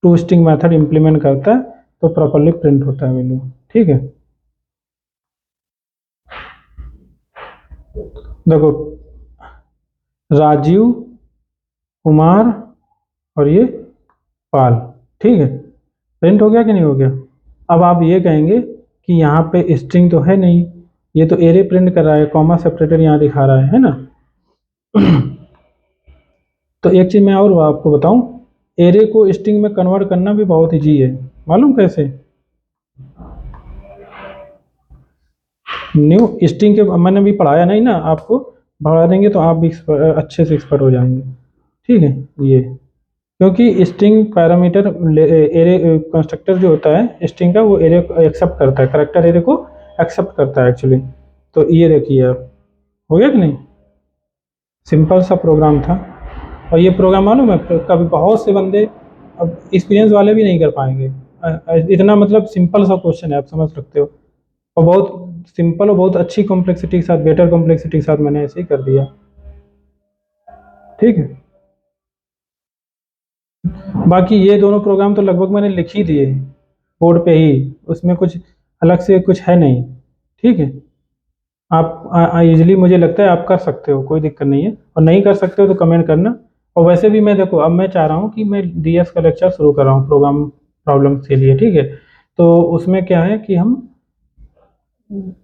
टू स्ट्रिंग मेथड इंप्लीमेंट करता है, तो प्रॉपर्ली प्रिंट होता है वैल्यू। ठीक है, देखो राजीव, कुमार और ये पाल, ठीक है, प्रिंट हो गया कि नहीं हो गया। अब आप ये कहेंगे कि यहाँ पे स्ट्रिंग तो है नहीं, ये तो एरे प्रिंट कर रहा है, कॉमा सेपरेटर यहाँ दिखा रहा है ना। तो एक चीज़ मैं और आपको बताऊं, एरे को स्ट्रिंग में कन्वर्ट करना भी बहुत ईजी है, मालूम कैसे, न्यू स्ट्रिंग के मैंने भी पढ़ाया नहीं ना आपको, बढ़ा देंगे तो आप भी अच्छे से एक्सपर्ट हो जाएंगे। ठीक है। ये क्योंकि स्ट्रिंग पैरामीटर एरे कंस्ट्रक्टर जो होता है स्ट्रिंग का, वो एरे को एक्सेप्ट करता है, करेक्टर एरे को एक्सेप्ट करता है एक्चुअली। तो ये देखिए आप, हो गया कि नहीं? सिंपल सा प्रोग्राम था। और ये प्रोग्राम मालूम है कभी बहुत से बंदे अब एक्सपीरियंस वाले भी नहीं कर पाएंगे। इतना मतलब सिंपल सा क्वेश्चन है, आप समझ सकते हो। और बहुत सिंपल और बहुत अच्छी कॉम्प्लेक्सिटी के साथ, बेटर कॉम्प्लेक्सिटी के साथ मैंने ऐसे ही कर दिया। ठीक है। बाकी ये दोनों प्रोग्राम तो लगभग मैंने लिख ही दिए बोर्ड पे ही, उसमें कुछ अलग से कुछ है नहीं। ठीक है। आप इजीली मुझे लगता है आप कर सकते हो, कोई दिक्कत नहीं है। और नहीं कर सकते हो तो कमेंट करना। और वैसे भी मैं देखो, अब मैं चाह रहा हूँ कि मैं डीएस का लेक्चर शुरू कर रहा हूँ प्रोग्राम प्रॉब्लम्स के लिए। ठीक है। तो उसमें क्या है कि हम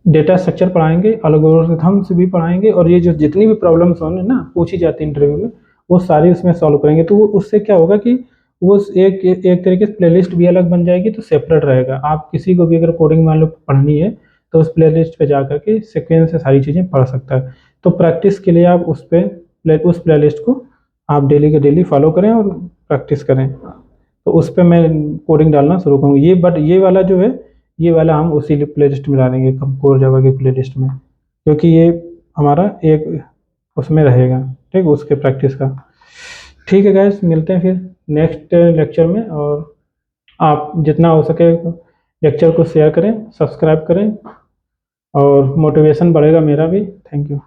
डेटा स्ट्रक्चर पढ़ाएंगे, एल्गोरिथम्स भी पढ़ाएंगे, और ये जो जितनी भी प्रॉब्लम्स होंगे ना पूछी जाती है इंटरव्यू में, वो सारी उसमें सॉल्व करेंगे। तो उससे क्या होगा कि वो एक तरीके से प्लेलिस्ट भी अलग बन जाएगी, तो सेपरेट रहेगा। आप किसी को भी अगर कोडिंग मान लो पढ़नी है तो उस प्लेलिस्ट पे जा करके सीक्वेंस से सारी चीज़ें पढ़ सकता है। तो प्रैक्टिस के लिए आप उस प्लेलिस्ट को आप डेली के डेली फॉलो करें और प्रैक्टिस करें। तो उस पर मैं कोडिंग डालना शुरू करूँगा। ये बट ये वाला जो है, ये वाला हम उसी प्ले लिस्ट में डालेंगे, कोर जावा की प्ले लिस्ट में, क्योंकि ये हमारा एक उसमें रहेगा। ठीक, उसके प्रैक्टिस का। ठीक है गाइस, मिलते हैं फिर नेक्स्ट लेक्चर में। और आप जितना हो सके लेक्चर को शेयर करें, सब्सक्राइब करें, और मोटिवेशन बढ़ेगा मेरा भी। Thank you.